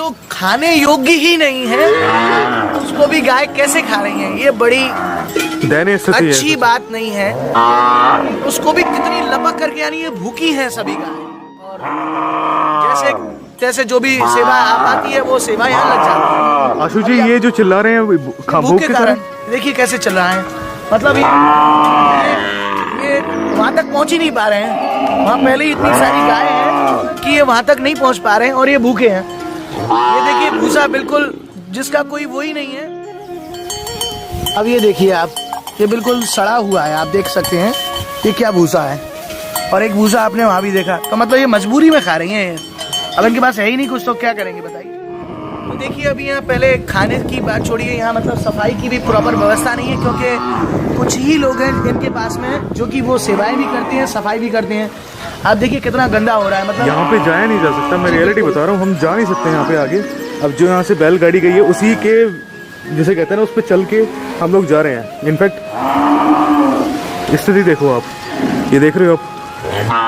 जो खाने योग्य ही नहीं है उसको भी गाय कैसे खा रही है, ये बड़ी दयनीय स्थिति अच्छी है। बात नहीं है। उसको भी कितनी लपक करके, यानी ये भूखी है सभी गाय, और जैसे जैसे जो भी सेवा आ पाती है वो सेवा यहाँ लग जाती है। आशु जी, ये जो चिल्ला रहे हैं भूख के कारण देखिए कैसे चल रहा है, मतलब ये वहां तक पहुंच ही नहीं पा रहे हैं। वहाँ पहले ही इतनी सारी गाय हैं कि ये वहां तक नहीं पहुंच पा रहे हैं और ये भूखे हैं। ये देखिए भूसा बिल्कुल जिसका कोई वो ही नहीं है। अब ये देखिए आप, ये बिल्कुल सड़ा हुआ है, आप देख सकते हैं ये क्या भूसा है। और एक भूसा आपने वहाँ भी देखा, तो मतलब ये मजबूरी में खा रही हैं। अब इनके पास है ही नहीं कुछ तो क्या करेंगे बताइए। तो देखिए अभी यहाँ पहले खाने की बात छोड़िए, यहाँ मतलब सफाई की भी प्रॉपर व्यवस्था नहीं है, क्योंकि कुछ ही लोग हैं इनके पास में जो कि वो सेवाएं भी करते हैं, सफाई भी करते हैं। आप देखिए कितना गंदा हो रहा है, मतलब यहाँ पे जाया नहीं जा सकता। मैं रियलिटी बता रहा हूँ, हम जा नहीं सकते यहाँ पे आगे। अब जो यहाँ से बैलगाड़ी गई है उसी के जिसे कहते हैं ना, उस पर चल के हम लोग जा रहे हैं। इनफैक्ट स्थिति देखो आप, ये देख रहे हो आप,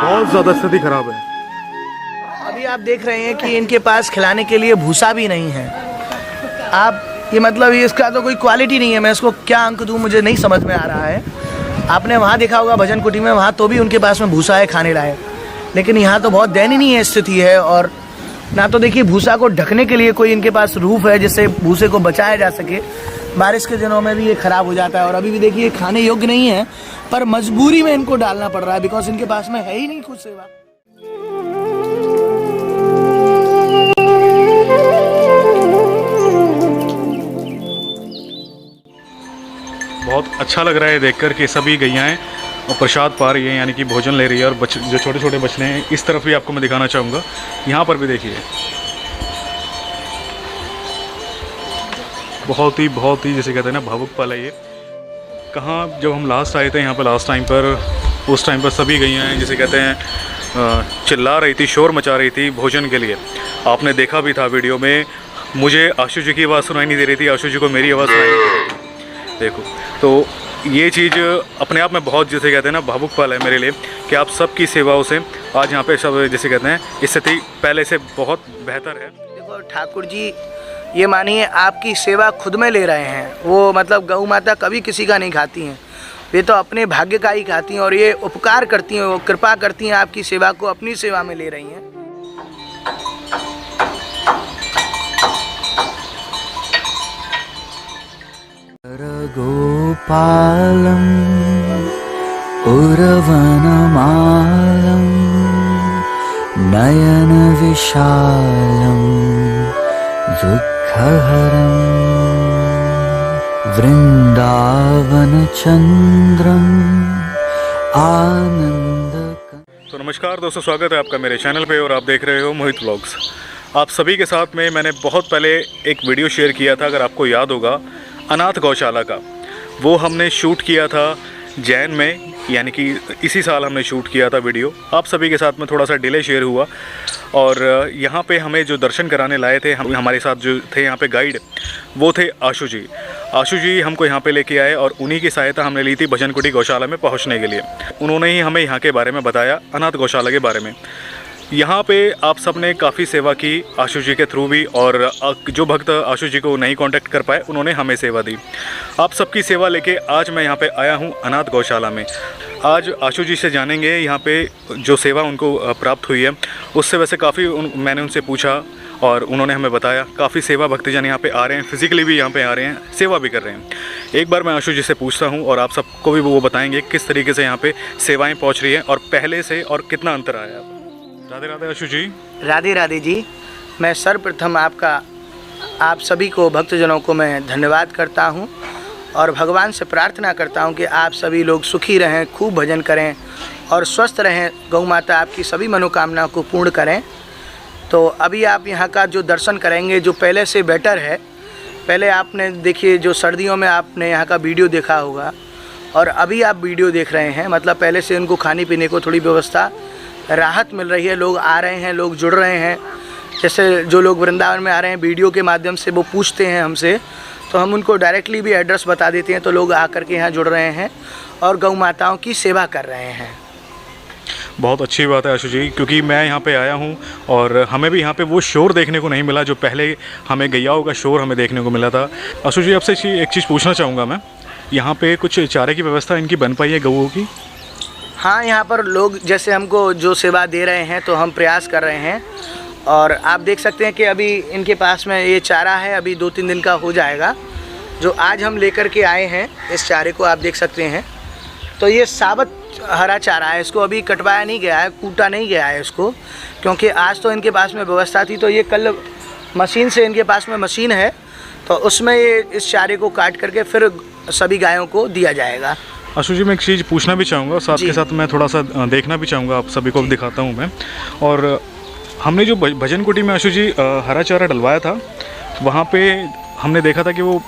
बहुत ज़्यादा स्थिति खराब है। अभी आप देख रहे हैं कि इनके पास खिलाने के लिए भूसा भी नहीं है। आप ये मतलब ये इसका तो कोई क्वालिटी नहीं है। मैं इसको क्या अंक दूं मुझे नहीं समझ में आ रहा है। आपने वहाँ देखा होगा भजन कुटी में, वहाँ तो भी उनके पास में भूसा है खाने लायक, लेकिन यहाँ तो बहुत दयनीय स्थिति है। और ना तो देखिए भूसा को ढकने के लिए कोई इनके पास रूफ है जिससे भूसे को बचाया जा सके। बारिश के दिनों में भी ये खराब हो जाता है। और अभी भी देखिए खाने योग्य नहीं है, पर मजबूरी में इनको डालना पड़ रहा है, बिकॉज इनके पास में है ही नहीं कुछ सेवा। बहुत अच्छा लग रहा है देखकर कि सभी गैयाएँ और प्रसाद पा रही हैं, यानी कि भोजन ले रही है। और जो छोटे छोटे बछड़े हैं, इस तरफ भी आपको मैं दिखाना चाहूँगा। यहाँ पर भी देखिए बहुत ही जैसे कहते हैं ना भावुक पल है ये। कहाँ जब हम लास्ट आए थे यहाँ पर लास्ट टाइम पर, उस टाइम पर सभी गैयाएँ जैसे कहते हैं चिल्ला रही थी, शोर मचा रही थी भोजन के लिए। आपने देखा भी था वीडियो में, मुझे आशु जी की आवाज़ सुनाई नहीं दे रही थी, आशु जी को मेरी आवाज़ सुनाई नहीं दे रही थी। देखो तो ये चीज़ अपने आप में बहुत जैसे कहते हैं ना भावुक पल है मेरे लिए, कि आप सबकी सेवाओं से आज यहाँ पे सब जैसे कहते हैं स्थिति पहले से बहुत बेहतर है। देखो ठाकुर जी, ये मानिए आपकी सेवा खुद में ले रहे हैं। वो मतलब गौ माता कभी किसी का नहीं खाती हैं, वे तो अपने भाग्य का ही खाती हैं। और ये उपकार करती हैं, वो कृपा करती हैं, आपकी सेवा को अपनी सेवा में ले रही हैं। गोपालम् उरवनमालं नयन विशालं दुःखहरं वृंदावनचंद्रम आनंद। तो नमस्कार दोस्तों, स्वागत है आपका मेरे चैनल पे और आप देख रहे हो मोहित व्लॉग्स। आप सभी के साथ में मैंने बहुत पहले एक वीडियो शेयर किया था, अगर आपको याद होगा, अनाथ गौशाला का। वो हमने शूट किया था जैन में, यानी कि इसी साल हमने शूट किया था वीडियो। आप सभी के साथ में थोड़ा सा डिले शेयर हुआ। और यहाँ पे हमें जो दर्शन कराने लाए थे, हमारे साथ जो थे यहाँ पे गाइड, वो थे आशु जी। आशु जी हमको यहाँ पे लेके आए और उन्हीं की सहायता हमने ली थी भजन कुटी गौशाला में पहुँचने के लिए। उन्होंने ही हमें यहाँ के बारे में बताया, अनाथ गौशाला के बारे में। यहाँ पे आप सब ने काफ़ी सेवा की आशु जी के थ्रू भी, और जो भक्त आशु जी को नहीं कांटेक्ट कर पाए उन्होंने हमें सेवा दी। आप सबकी सेवा लेके आज मैं यहाँ पे आया हूँ अनाथ गौशाला में। आज आशु जी से जानेंगे यहाँ पे जो सेवा उनको प्राप्त हुई है उससे। वैसे काफ़ी मैंने उनसे पूछा और उन्होंने हमें बताया काफ़ी सेवा भक्तजन यहाँ पे आ रहे हैं, फिजिकली भी यहाँ पे आ रहे हैं, सेवा भी कर रहे हैं। एक बार मैं आशु जी से पूछता हूँ और आप सबको भी वो बताएंगे किस तरीके से यहाँ पे सेवाएँ पहुँच रही हैं और पहले से और कितना अंतर आया है। राधे राधे आशु जी। राधे राधे जी। मैं सर्वप्रथम आप सभी को भक्तजनों को मैं धन्यवाद करता हूं और भगवान से प्रार्थना करता हूं कि आप सभी लोग सुखी रहें, खूब भजन करें और स्वस्थ रहें। गौ माता आपकी सभी मनोकामनाओं को पूर्ण करें। तो अभी आप यहां का जो दर्शन करेंगे जो पहले से बेटर है। पहले आपने देखिए जो सर्दियों में आपने यहाँ का वीडियो देखा होगा और अभी आप वीडियो देख रहे हैं, मतलब पहले से उनको खाने पीने को थोड़ी व्यवस्था राहत मिल रही है। लोग आ रहे हैं, लोग जुड़ रहे हैं। जैसे जो लोग वृंदावन में आ रहे हैं वीडियो के माध्यम से, वो पूछते हैं हमसे, तो हम उनको डायरेक्टली भी एड्रेस बता देते हैं, तो लोग आकर के यहाँ जुड़ रहे हैं और गौ माताओं की सेवा कर रहे हैं। बहुत अच्छी बात है आशु जी, क्योंकि मैं यहाँ पे आया हूँ और हमें भी यहाँ पे वो शोर देखने को नहीं मिला जो पहले हमें गैयाओं का शोर हमें देखने को मिला था। आशु जी आपसे एक चीज़ पूछना चाहूँगा मैं, यहाँ पे कुछ चारे की व्यवस्था इनकी बन पाई है गऊओं की? हाँ, यहाँ पर लोग जैसे हमको जो सेवा दे रहे हैं तो हम प्रयास कर रहे हैं। और आप देख सकते हैं कि अभी इनके पास में ये चारा है, अभी 2-3 दिन का हो जाएगा जो आज हम लेकर के आए हैं। इस चारे को आप देख सकते हैं, तो ये साबुत हरा चारा है, इसको अभी कटवाया नहीं गया है, कूटा नहीं गया है इसको, क्योंकि आज तो इनके पास में व्यवस्था थी। तो ये कल मशीन से, इनके पास में मशीन है तो उसमें ये इस चारे को काट करके फिर सभी गायों को दिया जाएगा। आशु जी मैं एक चीज़ पूछना भी चाहूँगा, साथ के साथ मैं थोड़ा सा देखना भी चाहूँगा, आप सभी को दिखाता हूँ मैं। और हमने जो भजन कुटी में आशु जी हरा चारा डलवाया था, वहाँ पे हमने देखा था कि वो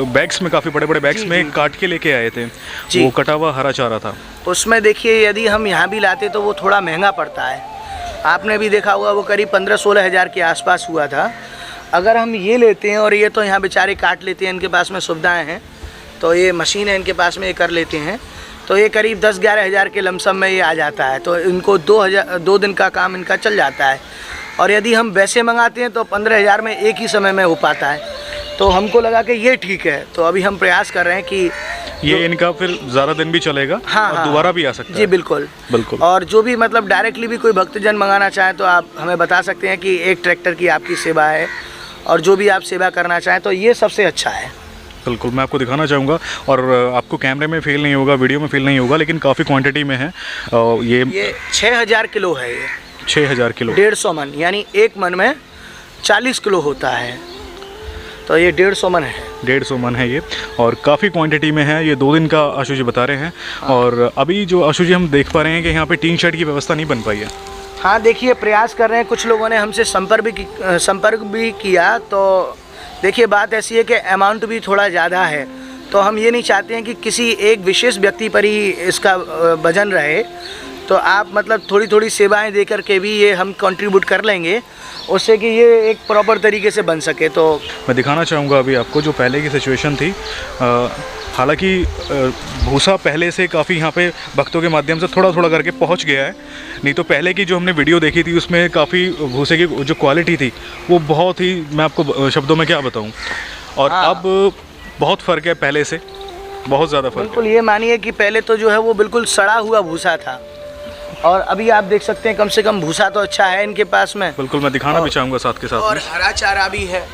बैग्स में, काफ़ी बड़े बड़े बैग्स में काट के लेके आए थे, वो कटा हुआ हरा चारा था। उसमें देखिए यदि हम यहाँ भी लाते तो वो थोड़ा महंगा पड़ता है, आपने भी देखा होगा, वो करीब 15-16 हज़ार के आसपास हुआ था। अगर हम ये लेते हैं और ये तो यहाँ बेचारे काट लेते हैं, इनके पास में सुविधाएँ हैं, तो ये मशीन है इनके पास में, ये कर लेते हैं, तो ये करीब 10-11 हज़ार के लमसम में ये आ जाता है। तो इनको 2 दिन का काम इनका चल जाता है। और यदि हम वैसे मंगाते हैं तो 15 हज़ार में एक ही समय में हो पाता है। तो हमको लगा कि ये ठीक है, तो अभी हम प्रयास कर रहे हैं कि ये इनका फिर ज़्यादा दिन भी चलेगा। हाँ, और दोबारा भी आ सकता है। जी बिल्कुल बिल्कुल। और जो भी मतलब डायरेक्टली भी कोई भक्तजन मंगाना चाहें तो आप हमें बता सकते हैं कि एक ट्रैक्टर की आपकी सेवा है, और जो भी आप सेवा करना चाहें तो ये सबसे अच्छा है। बिल्कुल, मैं आपको दिखाना चाहूँगा, और आपको कैमरे में फील नहीं होगा, वीडियो में फील नहीं होगा, लेकिन काफ़ी क्वांटिटी में है। ये 6000 किलो है, ये 6000 किलो, 150 मन, यानी एक मन में 40 किलो होता है, तो ये 150 मन है। 150 मन है ये, और काफ़ी क्वांटिटी में है। ये 2 दिन का आशु जी बता रहे हैं। और अभी जो आशु जी हम देख पा रहे हैं कि यहाँ पे टीन शेड की व्यवस्था नहीं बन पाई है। हाँ, देखिए प्रयास कर रहे हैं, कुछ लोगों ने हमसे संपर्क भी किया। तो देखिए बात ऐसी है कि अमाउंट भी थोड़ा ज़्यादा है, तो हम ये नहीं चाहते हैं कि किसी एक विशेष व्यक्ति पर ही इसका वजन रहे। तो आप मतलब थोड़ी थोड़ी सेवाएं दे करके भी ये हम कंट्रीब्यूट कर लेंगे, उससे कि ये एक प्रॉपर तरीके से बन सके। तो मैं दिखाना चाहूँगा अभी आपको जो पहले की सिचुएशन थी। हालांकि भूसा पहले से काफ़ी यहाँ पे भक्तों के माध्यम से थोड़ा थोड़ा करके पहुँच गया है, नहीं तो पहले की जो हमने वीडियो देखी थी उसमें काफ़ी भूसे की जो क्वालिटी थी वो बहुत ही, मैं आपको शब्दों में क्या बताऊँ। और हाँ। अब बहुत फ़र्क है, पहले से बहुत ज़्यादा फ़र्क है। बिल्कुल, ये मानिए कि पहले तो जो है वो बिल्कुल सड़ा हुआ भूसा था, और अभी आप देख सकते हैं कम से कम भूसा तो अच्छा है इनके पास में। बिल्कुल, मैं दिखाना भी चाहूँगा साथ के साथ और में। हरा चारा भी है,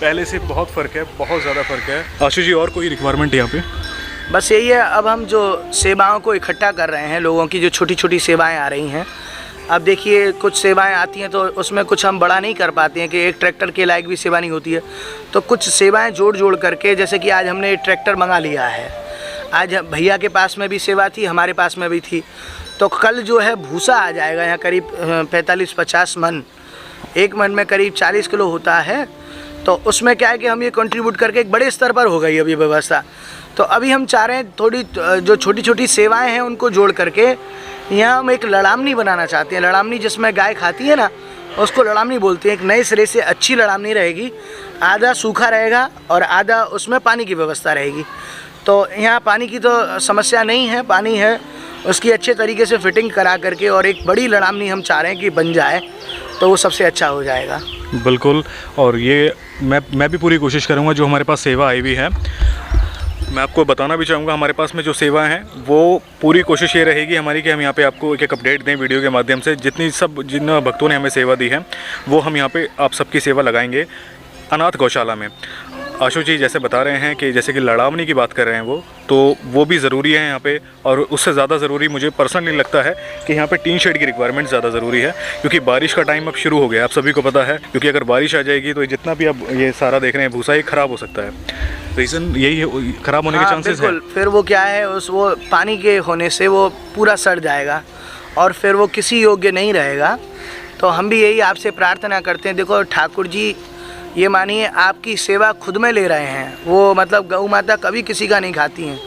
पहले से बहुत फ़र्क है, बहुत ज़्यादा फ़र्क है। आशु जी और कोई रिक्वायरमेंट यहाँ पे? बस यही है, अब हम जो सेवाओं को इकट्ठा कर रहे हैं, लोगों की जो छोटी छोटी सेवाएं आ रही हैं। अब देखिए कुछ सेवाएं आती हैं तो उसमें कुछ हम बड़ा नहीं कर पाते हैं कि एक ट्रैक्टर के लायक भी सेवा नहीं होती है, तो कुछ सेवाएं जोड़ करके, जैसे कि आज हमने ट्रैक्टर मंगा लिया है, आज भैया के पास में भी सेवा थी, हमारे पास में भी थी, तो कल जो है भूसा आ जाएगा यहाँ करीब 45-50 मन, एक मन में करीब 40 किलो होता है। तो उसमें क्या है कि हम ये कंट्रीब्यूट करके एक बड़े स्तर पर हो गई अभी व्यवस्था। तो अभी हम चाह रहे हैं थोड़ी जो छोटी छोटी सेवाएं हैं उनको जोड़ करके यहाँ हम एक लड़ामनी बनाना चाहते हैं। लड़ामनी जिसमें गाय खाती है ना, उसको लड़ामनी बोलते हैं। एक नए सिरे से अच्छी लड़ामनी रहेगी, आधा सूखा रहेगा और आधा उसमें पानी की व्यवस्था रहेगी। तो यहाँ पानी की तो समस्या नहीं है, पानी है, उसकी अच्छे तरीके से फिटिंग करा करके और एक बड़ी लड़ामनी हम चाह रहे हैं कि बन जाए, तो वो सबसे अच्छा हो जाएगा। बिल्कुल, और ये मैं भी पूरी कोशिश करूँगा। जो हमारे पास सेवा आई हुई है, मैं आपको बताना भी चाहूँगा, हमारे पास में जो सेवा हैं वो पूरी कोशिश ये रहेगी हमारी कि हम यहाँ पे आपको एक अपडेट दें वीडियो के माध्यम से। जिन भक्तों ने हमें सेवा दी है वो हम यहाँ पे आप सबकी सेवा लगाएंगे अनाथ गौशाला में। आशु जी जैसे बता रहे हैं कि जैसे कि लड़ावनी की बात कर रहे हैं वो भी ज़रूरी है यहाँ पे, और उससे ज़्यादा ज़रूरी मुझे पर्सनली लगता है कि यहाँ पे टीन शेड की रिक्वायरमेंट ज़्यादा ज़रूरी है, क्योंकि बारिश का टाइम अब शुरू हो गया, आप सभी को पता है। क्योंकि अगर बारिश आ जाएगी तो जितना भी अब ये सारा देख रहे हैं भूसा, ये ख़राब हो सकता है। रीज़न यही है, ख़राब होने के चांसेस है। फिर वो क्या है, वो पानी के होने से वो पूरा सड़ जाएगा और फिर वो किसी योग्य नहीं रहेगा। तो हम भी यही आपसे प्रार्थना करते हैं। देखो ठाकुर जी, ये मानिए आपकी सेवा खुद में ले रहे हैं। वो मतलब गौ माता कभी किसी का नहीं खाती हैं,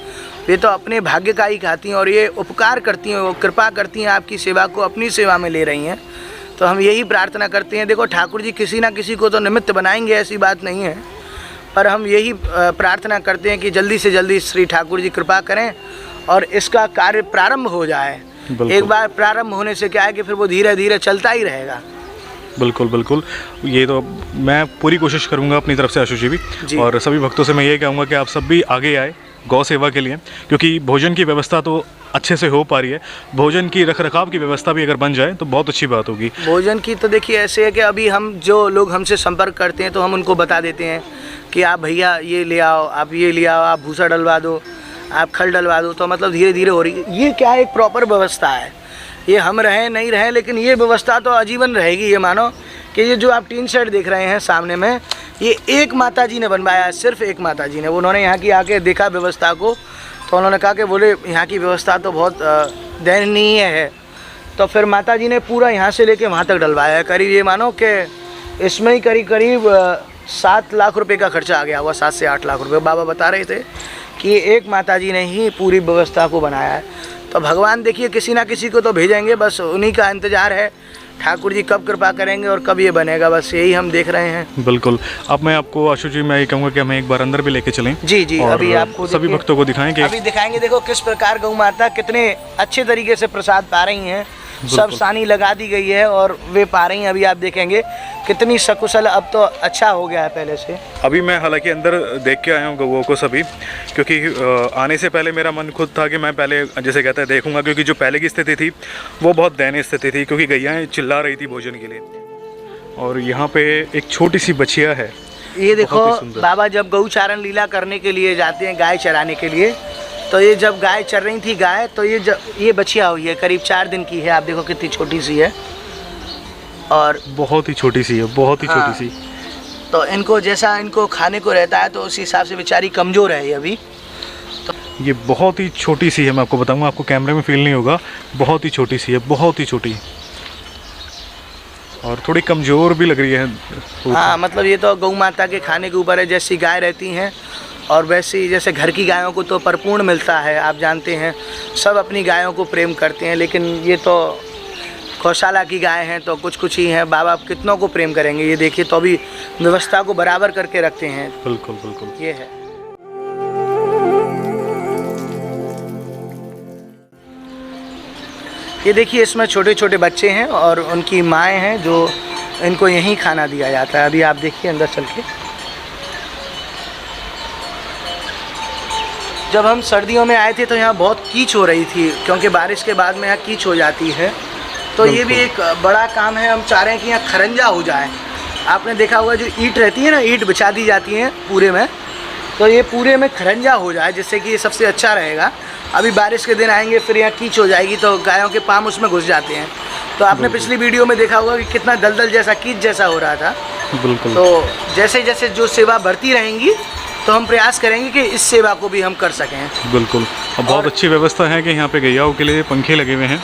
ये तो अपने भाग्य का ही खाती हैं, और ये उपकार करती हैं, वो कृपा करती हैं, आपकी सेवा को अपनी सेवा में ले रही हैं। तो हम यही प्रार्थना करते हैं। देखो ठाकुर जी किसी ना किसी को तो निमित्त बनाएंगे, ऐसी बात नहीं है, पर हम यही प्रार्थना करते हैं कि जल्दी से जल्दी श्री ठाकुर जी कृपा करें और इसका कार्य प्रारंभ हो जाए। बिल्कुल। एक बार प्रारंभ होने से क्या है कि फिर वो धीरे धीरे चलता ही रहेगा। बिल्कुल बिल्कुल, ये तो मैं पूरी कोशिश करूंगा अपनी तरफ से आशुष जी भी, जी। और सभी भक्तों से मैं ये कहूँगा कि आप सब भी आगे आए गौ सेवा के लिए, क्योंकि भोजन की व्यवस्था तो अच्छे से हो पा रही है, भोजन की रख रखाव की व्यवस्था भी अगर बन जाए तो बहुत अच्छी बात होगी। भोजन की तो देखिए ऐसे है कि अभी हम जो लोग हमसे संपर्क करते हैं तो हम उनको बता देते हैं कि आप भैया ये ले आओ, आप ये ले आओ, आप भूसा डलवा दो, आप खल डलवा दो, तो मतलब धीरे धीरे हो रही है। ये क्या है, एक प्रॉपर व्यवस्था है। ये हम रहें नहीं रहें लेकिन ये व्यवस्था तो आजीवन रहेगी। ये मानो कि ये जो आप टीन शेड देख रहे हैं सामने में, ये एक माता जी ने बनवाया है, सिर्फ एक माता जी ने। उन्होंने यहाँ की आके देखा व्यवस्था को, तो उन्होंने कहा कि बोले यहाँ की व्यवस्था तो बहुत दयनीय है। तो फिर माता जी ने पूरा यहाँ से लेके वहाँ तक डलवाया है। करीब ये मानो कि इसमें ही करीब 7 लाख रुपए का खर्चा आ गया हुआ, 7 से 8 लाख रुपए। बाबा बता रहे थे कि एक माता जी ने ही पूरी व्यवस्था को बनाया है। तो भगवान देखिए किसी ना किसी को तो भेजेंगे, बस उन्हीं का इंतज़ार है, ठाकुर जी कब कृपा करेंगे और कब ये बनेगा, बस यही हम देख रहे हैं। बिल्कुल। अब मैं आपको आशुष जी मैं ये कहूँगा कि हमें एक बार अंदर भी लेके चलें। जी जी, और अभी आपको सभी देखिए- भक्तों को दिखाएं कि अभी दिखाएंगे। देखो किस प्रकार गौ माता कितने अच्छे तरीके से प्रसाद पा रही हैं। सब सानी लगा दी गई है और वे पा रही हैं। अभी आप देखेंगे कितनी सकुशल, अब तो अच्छा हो गया है पहले से। अभी मैं हालांकि अंदर देख के आया हूँ गौओं को सभी, क्योंकि आने से पहले मेरा मन खुद था कि मैं पहले जैसे कहते हैं देखूंगा, क्योंकि जो पहले की स्थिति थी वो बहुत दयनीय स्थिति थी, क्योंकि गैयाएँ चिल्ला रही थी भोजन के लिए। और यहाँ पे एक छोटी सी बछिया है। ये देखो बहुत ही सुंदर। बाबा जब गौचारण लीला करने के लिए जाते हैं गाय चराने के लिए, तो ये जब गाय चर रही थी गाय, तो ये बछिया हुई है, करीब 4 दिन की है। आप देखो कितनी छोटी सी है, और बहुत ही छोटी सी है, बहुत ही हाँ। छोटी सी। तो इनको जैसा इनको खाने को रहता है तो उस हिसाब से बेचारी कमज़ोर है ये अभी। ये बहुत ही छोटी सी है, मैं आपको बताऊंगा, आपको कैमरे में फील नहीं होगा, बहुत ही छोटी सी है, बहुत ही छोटी, और थोड़ी कमज़ोर भी लग रही है। हाँ, मतलब ये तो गौ माता के खाने के ऊपर है। जैसी गाय रहती हैं और वैसी, जैसे घर की गायों को तो परिपूर्ण मिलता है, आप जानते हैं सब अपनी गायों को प्रेम करते हैं, लेकिन ये तो गौशाला की गाय हैं तो कुछ कुछ ही हैं। बाबा कितनों को प्रेम करेंगे। ये देखिए तो अभी व्यवस्था को बराबर करके रखते हैं। बिल्कुल बिल्कुल। ये है। ये देखिए इसमें छोटे छोटे बच्चे हैं और उनकी माएँ हैं जो इनको यहीं खाना दिया जाता है। अभी आप देखिए अंदर चल के। जब हम सर्दियों में आए थे तो यहाँ बहुत कीच हो रही थी, क्योंकि बारिश के बाद में यहाँ कीच हो जाती है। तो ये भी एक बड़ा काम है। हम चाह रहे हैं कि यहाँ खरंजा हो जाए। आपने देखा होगा जो ईंट रहती है ना, ईंट बिछा दी जाती है पूरे में, तो ये पूरे में खरंजा हो जाए, जिससे कि ये सबसे अच्छा रहेगा। अभी बारिश के दिन आएंगे फिर यहाँ कीच हो जाएगी तो गायों के पाँव उसमें घुस जाते हैं। तो आपने पिछली वीडियो में देखा होगा कि कितना दलदल जैसा, कीच जैसा हो रहा था। बिल्कुल। तो जैसे जैसे जो सेवा बढ़ती रहेंगी तो हम प्रयास करेंगे कि इस सेवा को भी हम कर सकें। बिल्कुल। और बहुत अच्छी व्यवस्था है कि यहाँ पे गैयाओं के लिए पंखे लगे हुए हैं,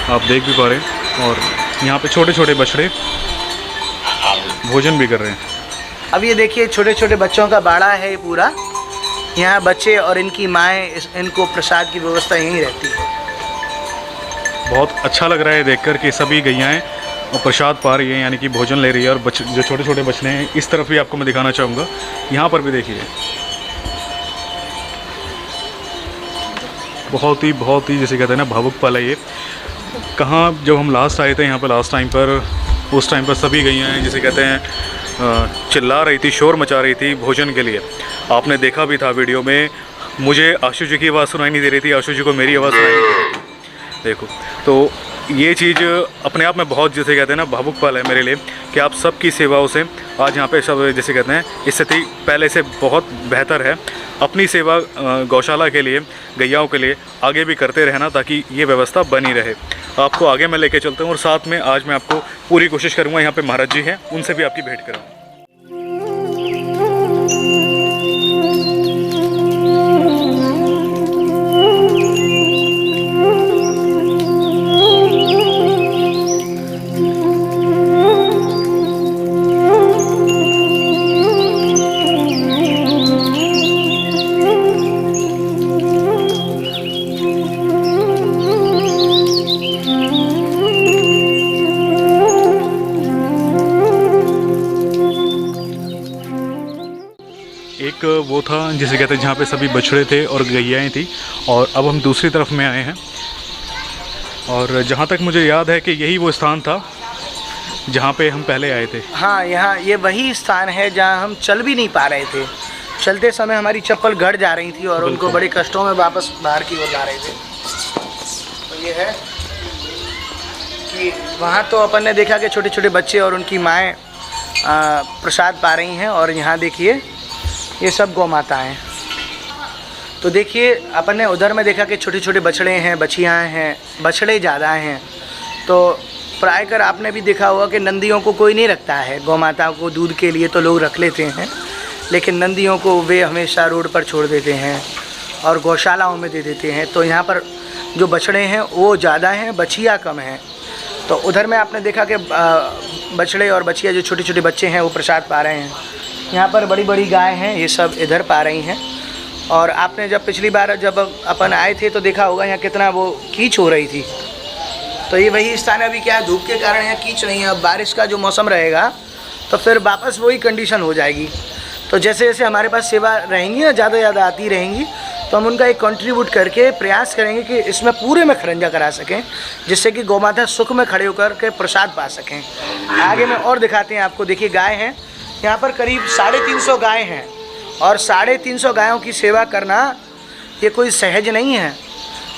आप देख भी पा रहे हैं, और यहाँ पे छोटे छोटे बछड़े भोजन भी कर रहे हैं। अब ये देखिए छोटे छोटे बच्चों का बाड़ा है ये पूरा। यहाँ बच्चे और इनकी माएँ इनको प्रसाद की व्यवस्था यहीं रहती है। बहुत अच्छा लग रहा है देखकर कि सभी गैयाएँ और प्रसाद पा रही है, यानी कि भोजन ले रही है। और जो छोटे छोटे बछड़े हैं, इस तरफ भी आपको मैं दिखाना चाहूँगा, यहाँ पर भी देखिए बहुत ही जैसे कहते हैं ना भावुक पल है ये। कहाँ जब हम लास्ट आए थे यहाँ पर लास्ट टाइम पर, उस टाइम पर सभी गैयाएँ जैसे कहते हैं चिल्ला रही थी, शोर मचा रही थी भोजन के लिए। आपने देखा भी था वीडियो में, मुझे आशुष जी की आवाज़ सुनाई नहीं दे रही थी, आशुष जी को मेरी आवाज़ सुनाई नहीं दे रही थी। देखो तो ये चीज़ अपने आप में बहुत जैसे कहते हैं ना भावुक पल है मेरे लिए, कि आप सबकी सेवाओं से आज यहाँ पे सब जैसे कहते हैं स्थिति पहले से बहुत बेहतर है। अपनी सेवा गौशाला के लिए, गैयाओं के लिए आगे भी करते रहना, ताकि ये व्यवस्था बनी रहे। आपको आगे मैं लेके चलता हूँ, और साथ में आज मैं आपको पूरी कोशिश करूँगा, यहाँ पे महाराज जी हैं उनसे भी आपकी भेंट कराऊँ। वो था जिसे कहते हैं जहाँ पे सभी बछड़े थे और गैयाएँ थी, और अब हम दूसरी तरफ में आए हैं। और जहाँ तक मुझे याद है कि यही वो स्थान था जहाँ पे हम पहले आए थे। हाँ, यहाँ ये वही स्थान है जहाँ हम चल भी नहीं पा रहे थे। चलते समय हमारी चप्पल गड़ जा रही थी और उनको बड़े कष्टों में वापस बाहर की ओर ला रहे थे। तो ये है कि वहाँ तो अपन ने देखा कि छोटे छोटे बच्चे और उनकी माएँ प्रसाद पा रही हैं, और यहाँ देखिए ये सब गौ माताएँ। तो देखिए अपन ने उधर में देखा कि छोटे छोटे बछड़े हैं, बछियाँ हैं, बछड़े ज़्यादा हैं। तो प्राय कर आपने भी देखा होगा कि नंदियों को कोई नहीं रखता है। गौ माताओं को दूध के लिए तो लोग रख लेते हैं, लेकिन नंदियों को वे हमेशा रोड पर छोड़ देते हैं और गौशालाओं में दे देते हैं। तो यहाँ पर जो बछड़े हैं वो ज़्यादा हैं, बछिया कम हैं। तो उधर में आपने देखा कि बछड़े और बछिया जो छोटे छोटे बच्चे हैं वो प्रसाद पा रहे हैं। यहाँ पर बड़ी बड़ी गाय हैं, ये सब इधर पा रही हैं। और आपने जब पिछली बार जब अपन आए थे तो देखा होगा यहाँ कितना वो कीच हो रही थी। तो ये वही स्थान है। अभी क्या है, धूप के कारण यहाँ कीच नहीं है। अब बारिश का जो मौसम रहेगा तो फिर वापस वही कंडीशन हो जाएगी। तो जैसे जैसे हमारे पास सेवा रहेंगी ना, ज़्यादा ज़्यादा आती रहेंगी, तो हम उनका एक कंट्रीब्यूट करके प्रयास करेंगे कि इसमें पूरे में खरंजा करा सकें, जिससे कि गौ माता सुख में खड़े होकर के प्रसाद पा सकें। आगे में और दिखाते हैं आपको। देखिए गाय हैं यहाँ पर, करीब 350 गाय हैं, और 350 गायों की सेवा करना ये कोई सहज नहीं है।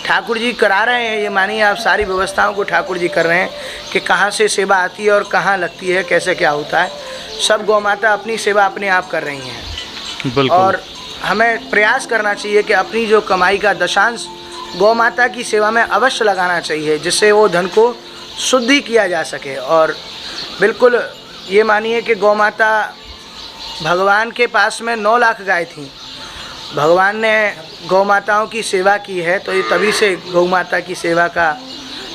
ठाकुर जी करा रहे हैं, ये मानिए आप, सारी व्यवस्थाओं को ठाकुर जी कर रहे हैं कि कहाँ से सेवा आती है और कहाँ लगती है, कैसे क्या होता है। सब गौ माता अपनी सेवा अपने आप कर रही हैं। बिल्कुल। और हमें प्रयास करना चाहिए कि अपनी जो कमाई का दशांश गौ माता की सेवा में अवश्य लगाना चाहिए, जिससे वो धन को शुद्धि किया जा सके। और बिल्कुल ये मानिए कि गौ माता, भगवान के पास में 9 लाख गाय थी। भगवान ने गौ माताओं की सेवा की है, तो ये तभी से गौ माता की सेवा का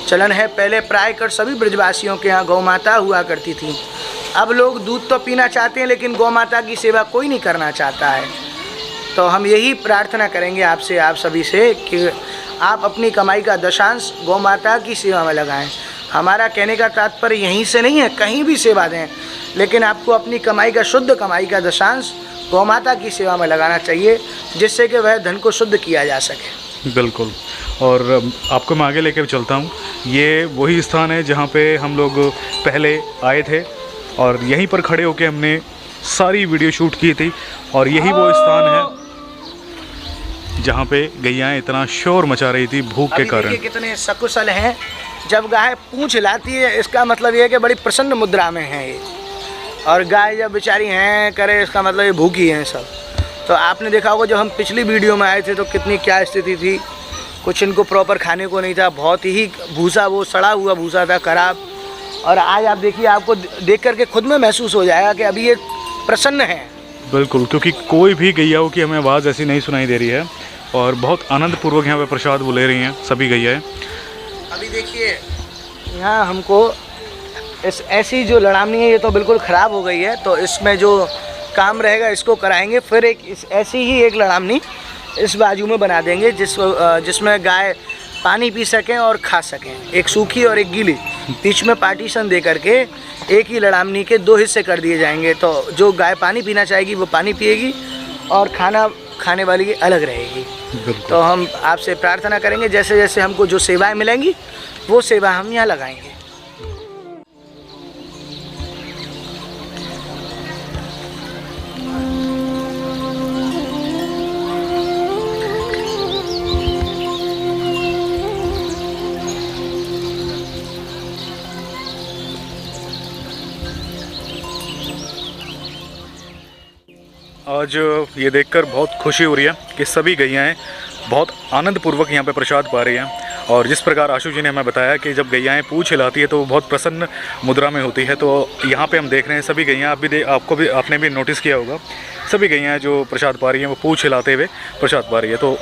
चलन है। पहले प्राय कर सभी ब्रजवासियों के यहाँ गौ माता हुआ करती थी। अब लोग दूध तो पीना चाहते हैं, लेकिन गौ माता की सेवा कोई नहीं करना चाहता है। तो हम यही प्रार्थना करेंगे आपसे, आप सभी से, कि आप अपनी कमाई का दशांश गौ माता की सेवा में लगाएं। हमारा कहने का तात्पर्य यहीं से नहीं है, कहीं भी सेवा दें, लेकिन आपको अपनी कमाई का, शुद्ध कमाई का दशांश गौ माता की सेवा में लगाना चाहिए, जिससे कि वह धन को शुद्ध किया जा सके। बिल्कुल। और आपको मैं आगे लेकर चलता हूँ। ये वही स्थान है जहाँ पे हम लोग पहले आए थे, और यहीं पर खड़े होकर हमने सारी वीडियो शूट की थी। और यही वो स्थान है जहाँ पे गैयाएँ इतना शोर मचा रही थी भूख के कारण। कितने सकुशल हैं। जब गाय पूंछ हिलाती है, इसका मतलब ये है कि बड़ी प्रसन्न मुद्रा में है ये। और गाय जब बेचारी हैं करे, इसका मतलब ये भूखी हैं सब। तो आपने देखा होगा जब हम पिछली वीडियो में आए थे तो कितनी क्या स्थिति थी। कुछ इनको प्रॉपर खाने को नहीं था, बहुत ही भूसा, वो सड़ा हुआ भूसा था, खराब। और आज आप देखिए, आपको देख करके खुद में महसूस हो जाएगा कि अभी ये प्रसन्न है। बिल्कुल, क्योंकि कोई भी गैयाओं की हमें आवाज़ ऐसी नहीं सुनाई दे रही है, और बहुत आनंदपूर्वक यहाँ पे प्रसाद वो ले रही हैं सभी गैयाएँ। अभी देखिए यहाँ हमको ऐसी जो लड़ामनी है, ये तो बिल्कुल ख़राब हो गई है, तो इसमें जो काम रहेगा इसको कराएंगे। फिर ऐसी ही एक लड़ामनी इस बाजू में बना देंगे, जिसमें गाय पानी पी सकें और खा सकें। एक सूखी और एक गीली, बीच में पार्टीशन दे करके एक ही लड़ामनी के 2 हिस्से कर दिए जाएंगे। तो जो गाय पानी पीना चाहेगी वो पानी पिएगी, और खाना खाने वाली की अलग रहेगी। तो हम आपसे प्रार्थना करेंगे, जैसे जैसे हमको जो सेवाएं मिलेंगी वो सेवा हम यहाँ लगाएंगे। आज ये देखकर बहुत खुशी हो रही है कि सभी गैयाएँ बहुत आनंदपूर्वक यहाँ पे प्रसाद पा रही हैं। और जिस प्रकार आशु जी ने हमें बताया कि जब गैयाएँ पूँछ हिलाती है तो वो बहुत प्रसन्न मुद्रा में होती है, तो यहाँ पे हम देख रहे हैं सभी गैयाँ, आपने भी नोटिस किया होगा, सभी गैयाँ जो प्रसाद पा रही हैं वो पूँछ हिलाते हुए प्रसाद पा रही है। तो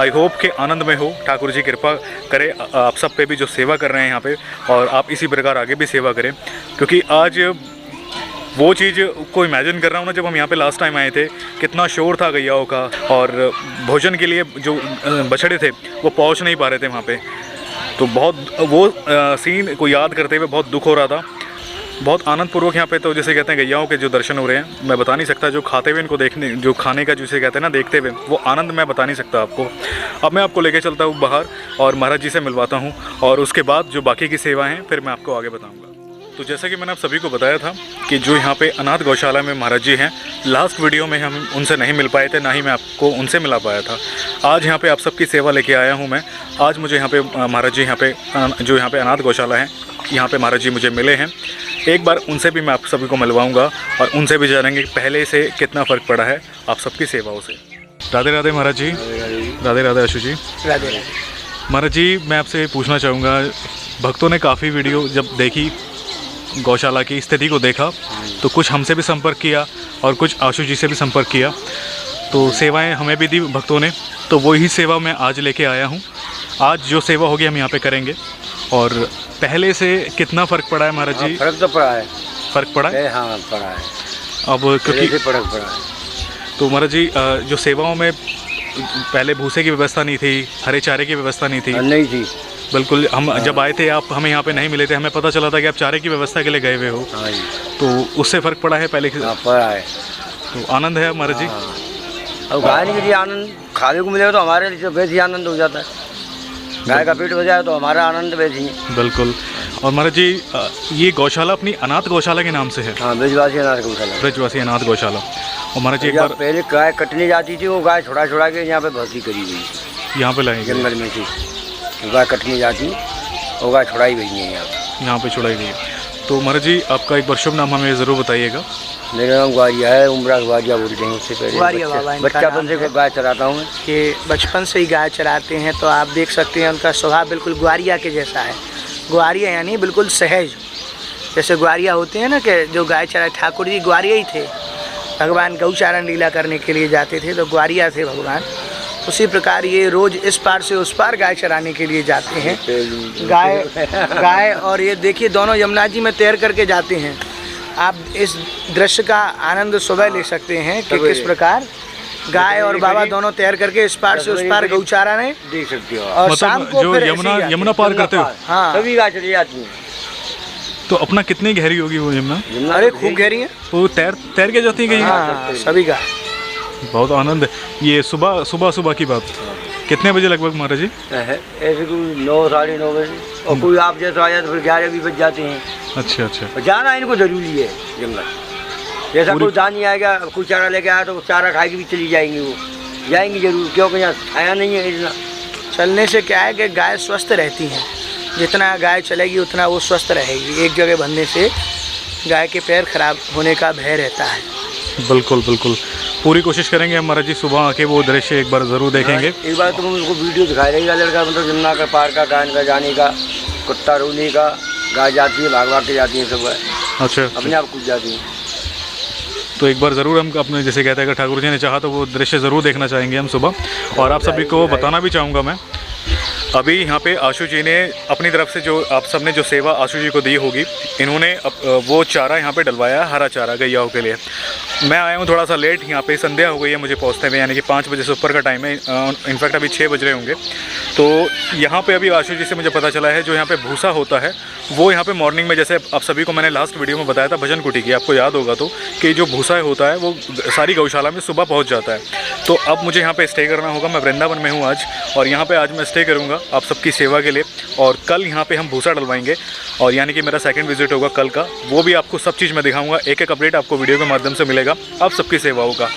आई होप कि आनंद में हो, ठाकुर जी कृपा करे आप सब पे भी जो सेवा कर रहे हैं यहाँ पे, और आप इसी प्रकार आगे भी सेवा करें। क्योंकि आज वो चीज़ को इमेजिन कर रहा हूँ ना, जब हम यहाँ पे लास्ट टाइम आए थे कितना शोर था गैयाओं का, और भोजन के लिए जो बछड़े थे वो पहुँच नहीं पा रहे थे वहाँ पे। तो बहुत वो सीन को याद करते हुए बहुत दुख हो रहा था। बहुत आनंदपूर्वक यहाँ पे तो जैसे कहते हैं गैयाओं के जो दर्शन हो रहे हैं, मैं बता नहीं सकता। जो खाते हुए इनको देखने, जो खाने का जिसे कहते हैं ना देखते हुए, वो आनंद मैं बता नहीं सकता आपको। अब मैं आपको लेके चलता हूँ बाहर और महाराज जी से मिलवाता हूँ, और उसके बाद जो बाकी की सेवा हैं फिर मैं आपको आगे बताऊँगा। तो जैसा कि मैंने आप सभी को बताया था कि जो यहाँ पे अनाथ गौशाला में महाराज जी हैं, लास्ट वीडियो में हम उनसे नहीं मिल पाए थे, ना ही मैं आपको उनसे मिला पाया था। आज यहाँ पे आप सबकी सेवा लेके आया हूँ मैं। आज मुझे यहाँ पे महाराज जी यहाँ पे जो यहाँ पे अनाथ गौशाला है, यहाँ पे महाराज जी मुझे मिले हैं। एक बार उनसे भी मैं आप सभी को मिलवाऊँगा और उनसे भी जानेंगे कि पहले से कितना फ़र्क पड़ा है आप सबकी सेवाओं से। राधे राधे महाराज जी। राधे राधे आशु जी। राधे राधे। महाराज जी, मैं आपसे पूछना चाहूँगा, भक्तों ने काफ़ी वीडियो जब देखी, गौशाला की स्थिति को देखा, तो कुछ हमसे भी संपर्क किया और कुछ आशु जी से भी संपर्क किया, तो सेवाएं हमें भी दी भक्तों ने। तो वही सेवा मैं आज लेके आया हूँ। आज जो सेवा होगी हम यहाँ पे करेंगे। और पहले से कितना फ़र्क पड़ा है महाराज जी? फर्क तो पड़ा है। फ़र्क पड़ा है? हाँ पड़ा है। अब क्योंकि फर्क पड़ा है। तो महाराज जी, जो सेवाओं में पहले भूसे की व्यवस्था नहीं थी, हरे चारे की व्यवस्था नहीं थी। नहीं थी बिल्कुल। हम जब आए थे, आप हमें यहाँ पे नहीं मिले थे, हमें पता चला था कि आप चारे की व्यवस्था के लिए गए हुए हो। हाँ जी। तो उससे फ़र्क पड़ा है पहले? पड़ा है। तो आनंद है महाराज जी। अब गाय के लिए आनंद खाने को मिलेगा तो हमारे लिए वैसे ही आनंद हो जाता है। गाय का पेट हो जाए तो हमारा आनंद वैसे ही। बिल्कुल। और महाराज जी, ये गौशाला अपनी अनाथ गौशाला के नाम से है? हाँ, ब्रजवासी अनाथ गौशाला। ब्रजवासी अनाथ गौशाला। और महाराज जी, एक बार पहले गाय कटने जाती थी, वो गाय छुड़ा के यहाँ पे भर्ती करी गई। यहाँ पे लाएंगे? जंगल में थी, गाय कटने जाती, वो गाय छुड़ाई गई है यहाँ पे छुड़ाई गई। तो महाराज जी, आपका एक बार शुभ नाम हमें ज़रूर बताइएगा। मेरा नाम ग्वारिया है, उमरा ग्वारिया बोलते हैं। उससे पहले ग्वारिया बाबा बच्चापन से गाय चराता हूँ मैं। कि बचपन से ही गाय चराते हैं, तो आप देख सकते हैं उनका स्वभाव बिल्कुल ग्वारिया के जैसा है। ग्वारिया यानी बिल्कुल सहज, जैसे ग्वारिया होते हैं ना, कि जो गाय चरा, ठाकुर जी ग्वारिया ही थे। भगवान गौचारण लीला करने के लिए जाते थे तो ग्वारिया थे भगवान। उसी प्रकार ये रोज़ इस पार से उस पार गाय चराने के लिए जाते हैं। गाय और ये देखिए, दोनों यमुना जी में तैर करके जाते हैं। आप इस दृश्य का आनंद सुबह ले सकते हैं कि किस प्रकार गाय और बाबा दोनों तैर करके इस पार से उस पार गौचारा ने देख सकते हो। और शाम को जो फिर यमुना पार करते हो? हाँ, सभी गाय चली जाती हैं। तो अपना कितनी गहरी होगी वो यमुना? अरे खूब गहरी है वो। तैर के जाती है कहीं? हाँ, सभी गाय। बहुत आनंद है। ये सुबह की बात कितने बजे लगभग महाराज जी? ऐसे कोई 9 साढ़े 9 बजे, और कोई आप जैसा आ जाए तो फिर 11 भी बज जाते हैं। अच्छा। और जाना इनको जरूरी है जंगल। जैसा कोई दानी आएगा, कोई चारा लेके आया तो चारा खा के भी चली जाएंगी, वो जाएंगी जरूर, क्योंकि यहाँ छाया नहीं है इतना। चलने से क्या है कि गाय स्वस्थ रहती हैं। जितना गाय चलेगी उतना वो स्वस्थ रहेगी। एक जगह बंधने से गाय के पैर खराब होने का भय रहता है। बिल्कुल। पूरी कोशिश करेंगे हम महाराज जी, सुबह आके वो दृश्य एक बार ज़रूर देखेंगे। एक बार तुम उनको वीडियो दिखाई रहेगा, लड़का मतलब जमुना का पार का, गाय का जाने का, कुत्ता रोने का, गाय जाती है भाग के जाती है सब गाय। अच्छा। अपने आप कूद जाती है। तो एक बार ज़रूर हम अपने जैसे कहते हैं अगर ठाकुर जी ने चाहा तो वो दृश्य ज़रूर देखना चाहेंगे हम सुबह। और आप सभी को बताना भी चाहूँगा मैं, अभी यहाँ पे आशु जी ने अपनी तरफ से जो आप सबने जो सेवा आशु जी को दी होगी, इन्होंने वो चारा यहाँ पे डलवाया है, हरा चारा गैयाओं के लिए। मैं आया हूँ थोड़ा सा लेट, यहाँ पे संध्या हो गई है मुझे पहुँचते हुए, यानी कि 5 बजे से ऊपर का टाइम है। इनफैक्ट अभी 6 बज रहे होंगे। तो यहाँ पे अभी आशु जी से मुझे पता चला है जो यहाँ पे भूसा होता है वो यहाँ पे मॉर्निंग में, जैसे आप सभी को मैंने लास्ट वीडियो में बताया था भजन कुटी की, आपको याद होगा तो, कि जो भूसा होता है वो सारी गौशाला में सुबह पहुँच जाता है। तो अब मुझे यहाँ पर स्टे करना होगा। मैं वृंदावन में हूँ आज, और यहाँ पर आज मैं स्टे करूँगा आप सबकी सेवा के लिए। और कल यहाँ पे हम भूसा डलवाएंगे, और यानी कि मेरा सेकंड विजिट होगा कल का। वो भी आपको सब चीज़ मैं दिखाऊंगा, एक अपडेट आपको वीडियो के माध्यम से मिलेगा आप सबकी सेवाओं का।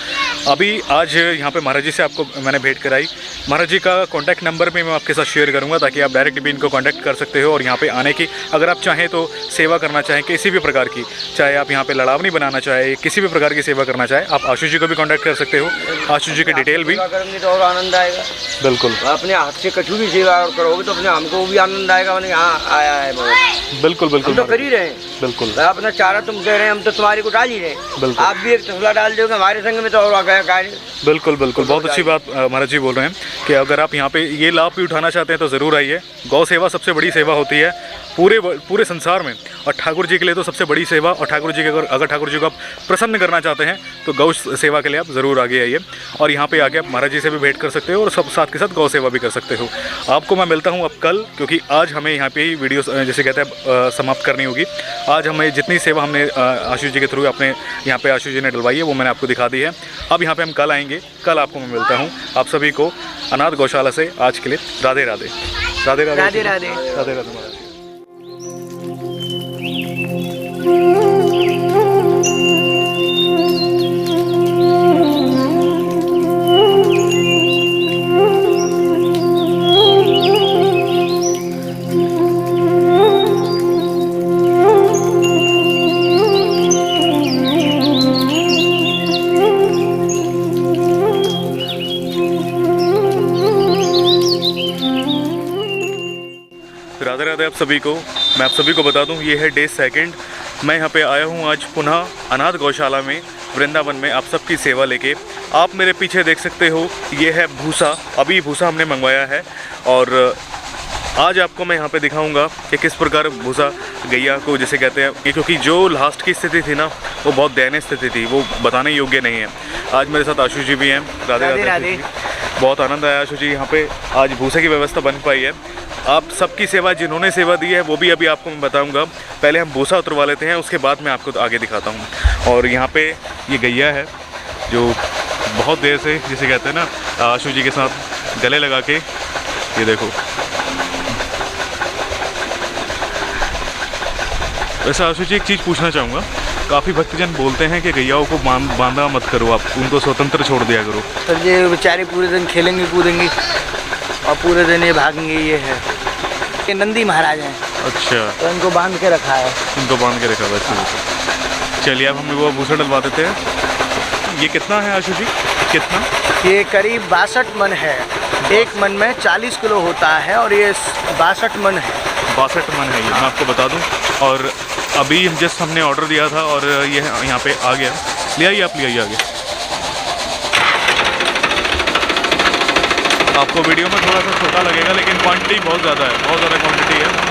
अभी आज यहाँ पे महाराज जी से आपको मैंने भेंट कराई। महाराज जी का कॉन्टैक्ट नंबर भी मैं आपके साथ शेयर करूँगा, ताकि आप डायरेक्ट भी इनको कॉन्टैक्ट कर सकते हो। और यहाँ पे आने की अगर आप चाहें तो सेवा करना चाहें किसी भी प्रकार की, चाहे आप यहाँ पे लड़ावनी बनाना चाहे, किसी भी प्रकार की सेवा करना चाहे, आप आशु जी को भी कॉन्टैक्ट कर सकते हो। आशु जी की डिटेल भी करेंगे तो और आनंद आएगा। बिल्कुल। अपने हाथ से कछु भी सेवा करोगे तो अपने हमको भी आनंद आएगा। मैंने यहाँ आया है बहुत। बिल्कुल हम तो कर ही रहे हैं। बिल्कुल। अपना चारा तुम दे रहे हैं, हम तो तुम्हारे को डाल ही रहे हैं। आप भी एक तसला डाल दोगे हमारे संग में तो और आ गया गाय। बिल्कुल। बहुत अच्छी बात महाराज जी बोल रहे हैं कि अगर आप यहाँ पे ये लाभ भी उठाना चाहते हैं तो ज़रूर आइए। गौ सेवा सबसे बड़ी सेवा होती है। पूरे संसार में। और ठाकुर जी के लिए तो सबसे बड़ी सेवा, और ठाकुर जी के अगर ठाकुर जी को आप प्रसन्न करना चाहते हैं तो गौ सेवा के लिए आप ज़रूर आगे आइए, और यहाँ पे आके आप महाराज जी से भी भेंट कर सकते हो और सब साथ के साथ गौ सेवा भी कर सकते हो। आपको मैं मिलता हूँ अब कल, क्योंकि आज हमें यहाँ पे ही वीडियो जैसे कहते हैं समाप्त करनी होगी। आज हमें जितनी सेवा हमने आशुष जी के थ्रू अपने यहाँ पे आशुष जी ने डलवाई है वो मैंने आपको दिखा दी है। अब यहाँ पे हम कल आएंगे, कल आपको मैं मिलता हूँ। आप सभी को अनाथ गौशाला से आज के लिए राधे राधे। राधे राधे राधे राधे। राधे राधे महाराज। राधे राधे आप सभी को। मैं आप सभी को बता दूं, ये है डे 2। मैं यहाँ पे आया हूँ आज पुनः अनाथ गौशाला में, वृंदावन में, आप सबकी सेवा लेके। आप मेरे पीछे देख सकते हो, ये है भूसा। अभी भूसा हमने मंगवाया है, और आज आपको मैं यहाँ पे दिखाऊंगा कि किस प्रकार भूसा गैया को जैसे कहते हैं, क्योंकि जो लास्ट की स्थिति थी ना वो बहुत दयनीय स्थिति थी, वो बताने योग्य नहीं है। आज मेरे साथ आशुष जी भी हैं। राधे राधे आशुष जी। बहुत आनंद आया आशुष जी, यहाँ पे आज भूसे की व्यवस्था बन पाई है। आप सबकी सेवा, जिन्होंने सेवा दी है वो भी अभी आपको मैं बताऊंगा। पहले हम भूसा उतरवा लेते हैं, उसके बाद मैं आपको आगे दिखाता हूँ। और यहाँ पे ये गैया है जो बहुत देर से जिसे कहते हैं ना आशुष जी के साथ गले लगा के, ये देखो। वैसे आशुष जी एक चीज़ पूछना चाहूँगा, काफ़ी भक्तजन बोलते हैं कि गैयाओं को बांधा मत करो, आप उनको स्वतंत्र छोड़ दिया करो। तो ये बेचारे पूरे दिन खेलेंगे कूदेंगी और पूरे दिन ये भागेंगे। ये है, ये नंदी महाराज हैं। अच्छा, तो इनको बांध के रखा है। इनको बांध के रखा हुआ है। चलिए अब हम वो भूसा डलवा देते हैं। ये कितना है आशुष जी, कितना? ये करीब 62 मन है। एक मन में 40 किलो होता है, और ये 62 मन है। 62 मन है ये, मैं आपको बता दूं। और अभी जस्ट हमने ऑर्डर दिया था और ये यहाँ पे आ गया। ले आइए आप, ले आइए आगे। आपको वीडियो में थोड़ा सा छोटा लगेगा, लेकिन क्वांटिटी बहुत ज़्यादा है, बहुत ज़्यादा क्वांटिटी है।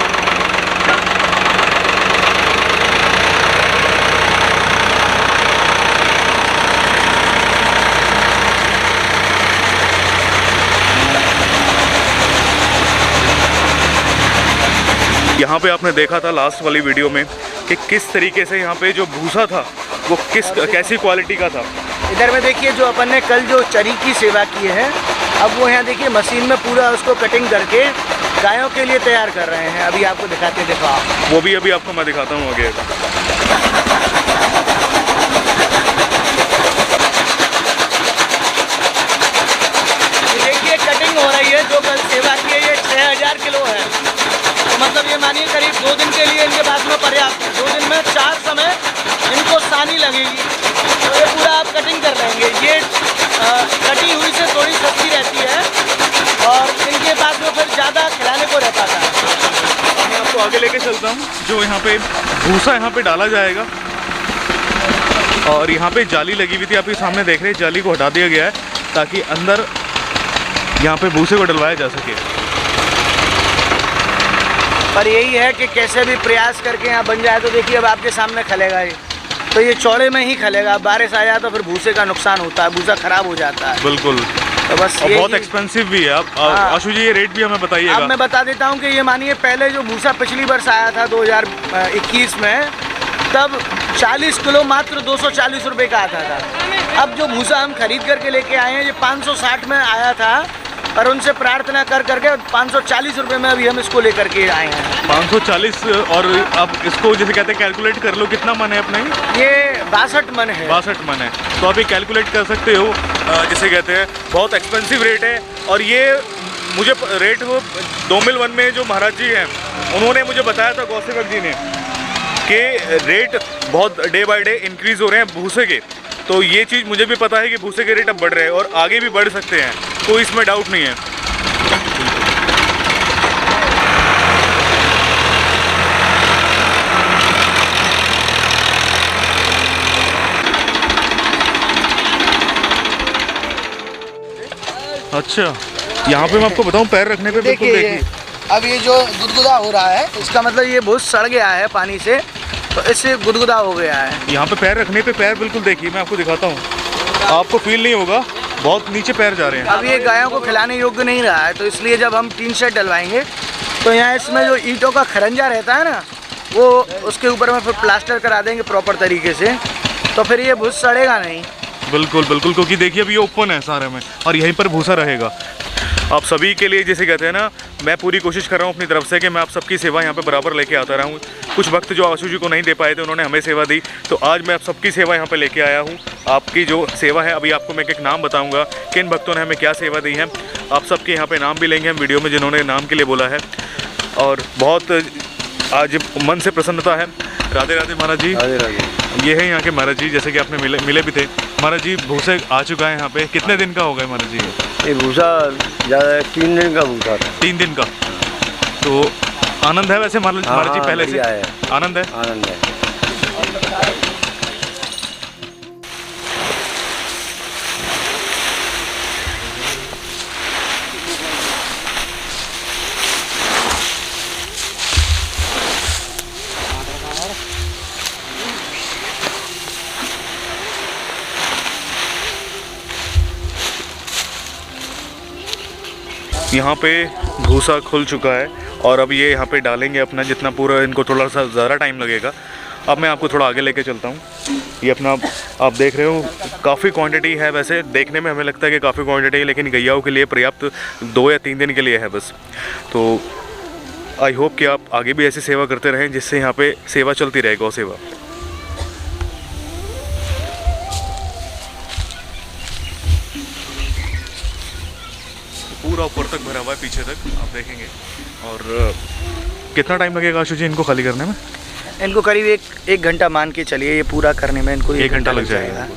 यहाँ पे आपने देखा था लास्ट वाली वीडियो में कि किस तरीके से यहाँ पे जो भूसा था वो कैसी क्वालिटी का था। इधर में देखिए, जो अपन ने कल जो चरी की सेवा की है, अब वो यहाँ देखिए मशीन में पूरा उसको कटिंग करके गायों के लिए तैयार कर रहे हैं। अभी आपको दिखाते हैं, देखो आप। वो भी अभी आपको मैं दिखाता हूँ आगे। देखिए कटिंग हो रही है। जो कल सेवा की है ये 6000 किलो है। तो मतलब ये मानिए करीब 2 दिन के लिए इनके पास में पर्याप्त है। 2 दिन में 4 समय इनको सानी लगेगी। तो ये पूरा आप कटिंग कर लेंगे। ये कटी हुई से थोड़ी सस्ती रहती है, और इनके पास में फिर ज़्यादा खिलाने को रहता था। मैं आपको आगे लेके चलता हूँ। जो यहाँ पे भूसा यहाँ पे डाला जाएगा, और यहाँ पे जाली लगी हुई थी, आपके सामने देख रहे हैं। जाली को हटा दिया गया है ताकि अंदर यहाँ पे भूसे को डलवाया जा सके। पर यही है कि कैसे भी प्रयास करके यहाँ बन जाए। तो देखिए अब आपके सामने खलेगा ये, तो ये चौड़े में ही खलेगा। बारिश आ जाए तो फिर भूसे का नुकसान होता है, भूसा खराब हो जाता है। बिल्कुल। तो बस और बहुत एक्सपेंसिव भी है। आप आशु जी ये रेट भी हमें बताइएगा। अब मैं बता देता हूँ कि ये मानिए पहले जो भूसा पिछली वर्ष आया था 2021 में, तब 40 किलो मात्र 240 रुपये का आता था। अब जो भूसा हम खरीद करके लेके आए हैं ये 560 में आया था, पर उनसे प्रार्थना कर करके 540 रुपये में अभी हम इसको लेकर के आए हैं। 540। और अब इसको जैसे कहते हैं कैलकुलेट कर लो, कितना मन है अपने? ये 62 मन है। 62 मन है, तो आप ये कैलकुलेट कर सकते हो। जैसे कहते हैं बहुत एक्सपेंसिव रेट है। और ये मुझे रेट वो 2 मिल 1 में जो महाराज जी हैं उन्होंने मुझे बताया था, गौसेवक जी ने, कि रेट बहुत डे बाय डे इंक्रीज़ हो रहे हैं भूसे के। तो ये चीज़ मुझे भी पता है कि भूसे के रेट अब बढ़ रहे हैं और आगे भी बढ़ सकते हैं, कोई इसमें डाउट नहीं है। अच्छा, यहाँ पे मैं आपको बताऊँ पैर रखने पे बिल्कुल देखिए अब ये जो गुदगुदा हो रहा है इसका मतलब ये भूस सड़ गया है पानी से, तो इससे गुदगुदा हो गया है। यहाँ पे पैर रखने पे पैर बिल्कुल देखिए, मैं आपको दिखाता हूँ, आपको फील नहीं होगा, बहुत नीचे पैर जा रहे हैं। अब ये गायों को खिलाने योग्य नहीं रहा है, तो इसलिए जब हम टीन शेड डलवाएंगे तो यहाँ इसमें जो ईंटों का खरंजा रहता है ना, वो उसके ऊपर में फिर प्लास्टर करा देंगे प्रॉपर तरीके से, तो फिर ये भूस सड़ेगा नहीं। बिल्कुल बिल्कुल, क्योंकि देखिए अभी ये ओपन है सारे में और यहीं पर भूसा रहेगा। आप सभी के लिए जैसे कहते हैं ना, मैं पूरी कोशिश कर रहा हूँ अपनी तरफ से कि मैं आप सबकी सेवा यहाँ पे बराबर लेके आता रहा हूँ। कुछ वक्त जो आशु जी को नहीं दे पाए थे, उन्होंने हमें सेवा दी, तो आज मैं आप सबकी सेवा यहाँ पे लेके आया हूँ। आपकी जो सेवा है, अभी आपको मैं एक नाम बताऊँगा किन भक्तों ने हमें क्या सेवा दी है। आप सबके यहाँ पे नाम भी लेंगे हम वीडियो में, जिन्होंने नाम के लिए बोला है, और बहुत आज मन से प्रसन्नता है। राधे राधे महाराज जी। राधे राधे। ये है यहाँ के महाराज जी, जैसे कि आपने मिले भी थे। महाराज जी भूसे आ चुका है यहाँ पे, कितने दिन का हो गया महाराज जी? ये भूसा ज़्यादा 3 दिन का भूसा था। 3 दिन का। तो आनंद है वैसे महाराज जी, पहले से आनंद है? आनंद है। यहाँ पे भूसा खुल चुका है और अब ये यहाँ पे डालेंगे अपना जितना पूरा, इनको थोड़ा सा ज़्यादा टाइम लगेगा। अब मैं आपको थोड़ा आगे लेके चलता हूँ। ये अपना आप देख रहे हो, काफ़ी क्वांटिटी है, वैसे देखने में हमें लगता है कि काफ़ी क्वांटिटी है, लेकिन गैयाओं के लिए पर्याप्त 2 या 3 दिन के लिए है बस। तो आई होप कि आप आगे भी ऐसी सेवा करते रहें, जिससे यहाँ पे सेवा चलती रहे, गौ सेवा। पूरा ऊपर तक भरा हुआ है, पीछे तक आप देखेंगे। और कितना टाइम लगेगा आशु जी इनको खाली करने में? इनको करीब एक घंटा मान के चलिए, ये पूरा करने में इनको 1 घंटा लग जाएगा।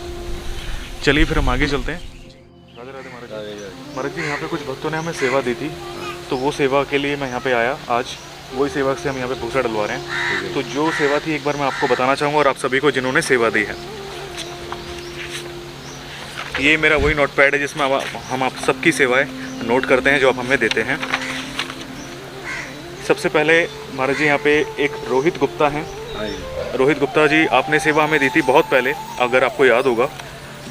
चलिए फिर हम आगे चलते हैं। राधे राधे महाराज जी। महाराज जी यहाँ पे कुछ भक्तों ने हमें सेवा दी थी, तो वो सेवा के लिए मैं यहाँ पे आया आज। वही सेवा से हम यहाँ पे भूसा डलवा रहे हैं। तो जो सेवा थी एक बार मैं आपको बताना चाहूँगा, और आप सभी को जिन्होंने सेवा दी है। ये मेरा वही नोट पैड है जिसमें हम आप सबकी सेवाएं नोट करते हैं जो आप हमें देते हैं। सबसे पहले महाराज जी यहाँ पे एक रोहित गुप्ता हैं। रोहित गुप्ता जी, आपने सेवा हमें दी थी बहुत पहले, अगर आपको याद होगा।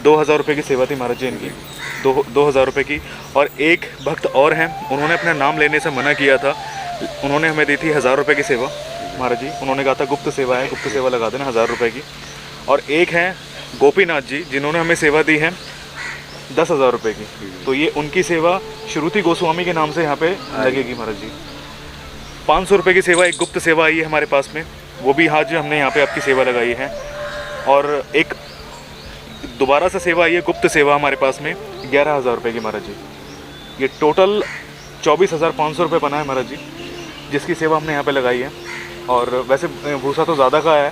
2000 रुपये की सेवा थी महाराज जी इनकी, 2000 रुपये की। और एक भक्त और हैं, उन्होंने अपना नाम लेने से मना किया था, उन्होंने हमें दी थी 1000 रुपये की सेवा महाराज जी। उन्होंने कहा था गुप्त सेवा है, गुप्त सेवा लगा देना 1000 रुपये की। और एक हैं गोपीनाथ जी, जिन्होंने हमें सेवा दी है 10,000 रुपये की। तो ये उनकी सेवा श्रुति गोस्वामी के नाम से यहाँ पे लगेगी महाराज जी। 500 रुपये की सेवा, एक गुप्त सेवा आई है हमारे पास में, वो भी आज हमने यहाँ पे आपकी सेवा लगाई है। और एक दोबारा से सेवा आई है, गुप्त सेवा हमारे पास में 11,000 रुपये की महाराज जी। ये टोटल 24,500 रुपये बना है महाराज जी, जिसकी सेवा हमने यहाँ पे लगाई है। और वैसे भूसा तो ज़्यादा का है,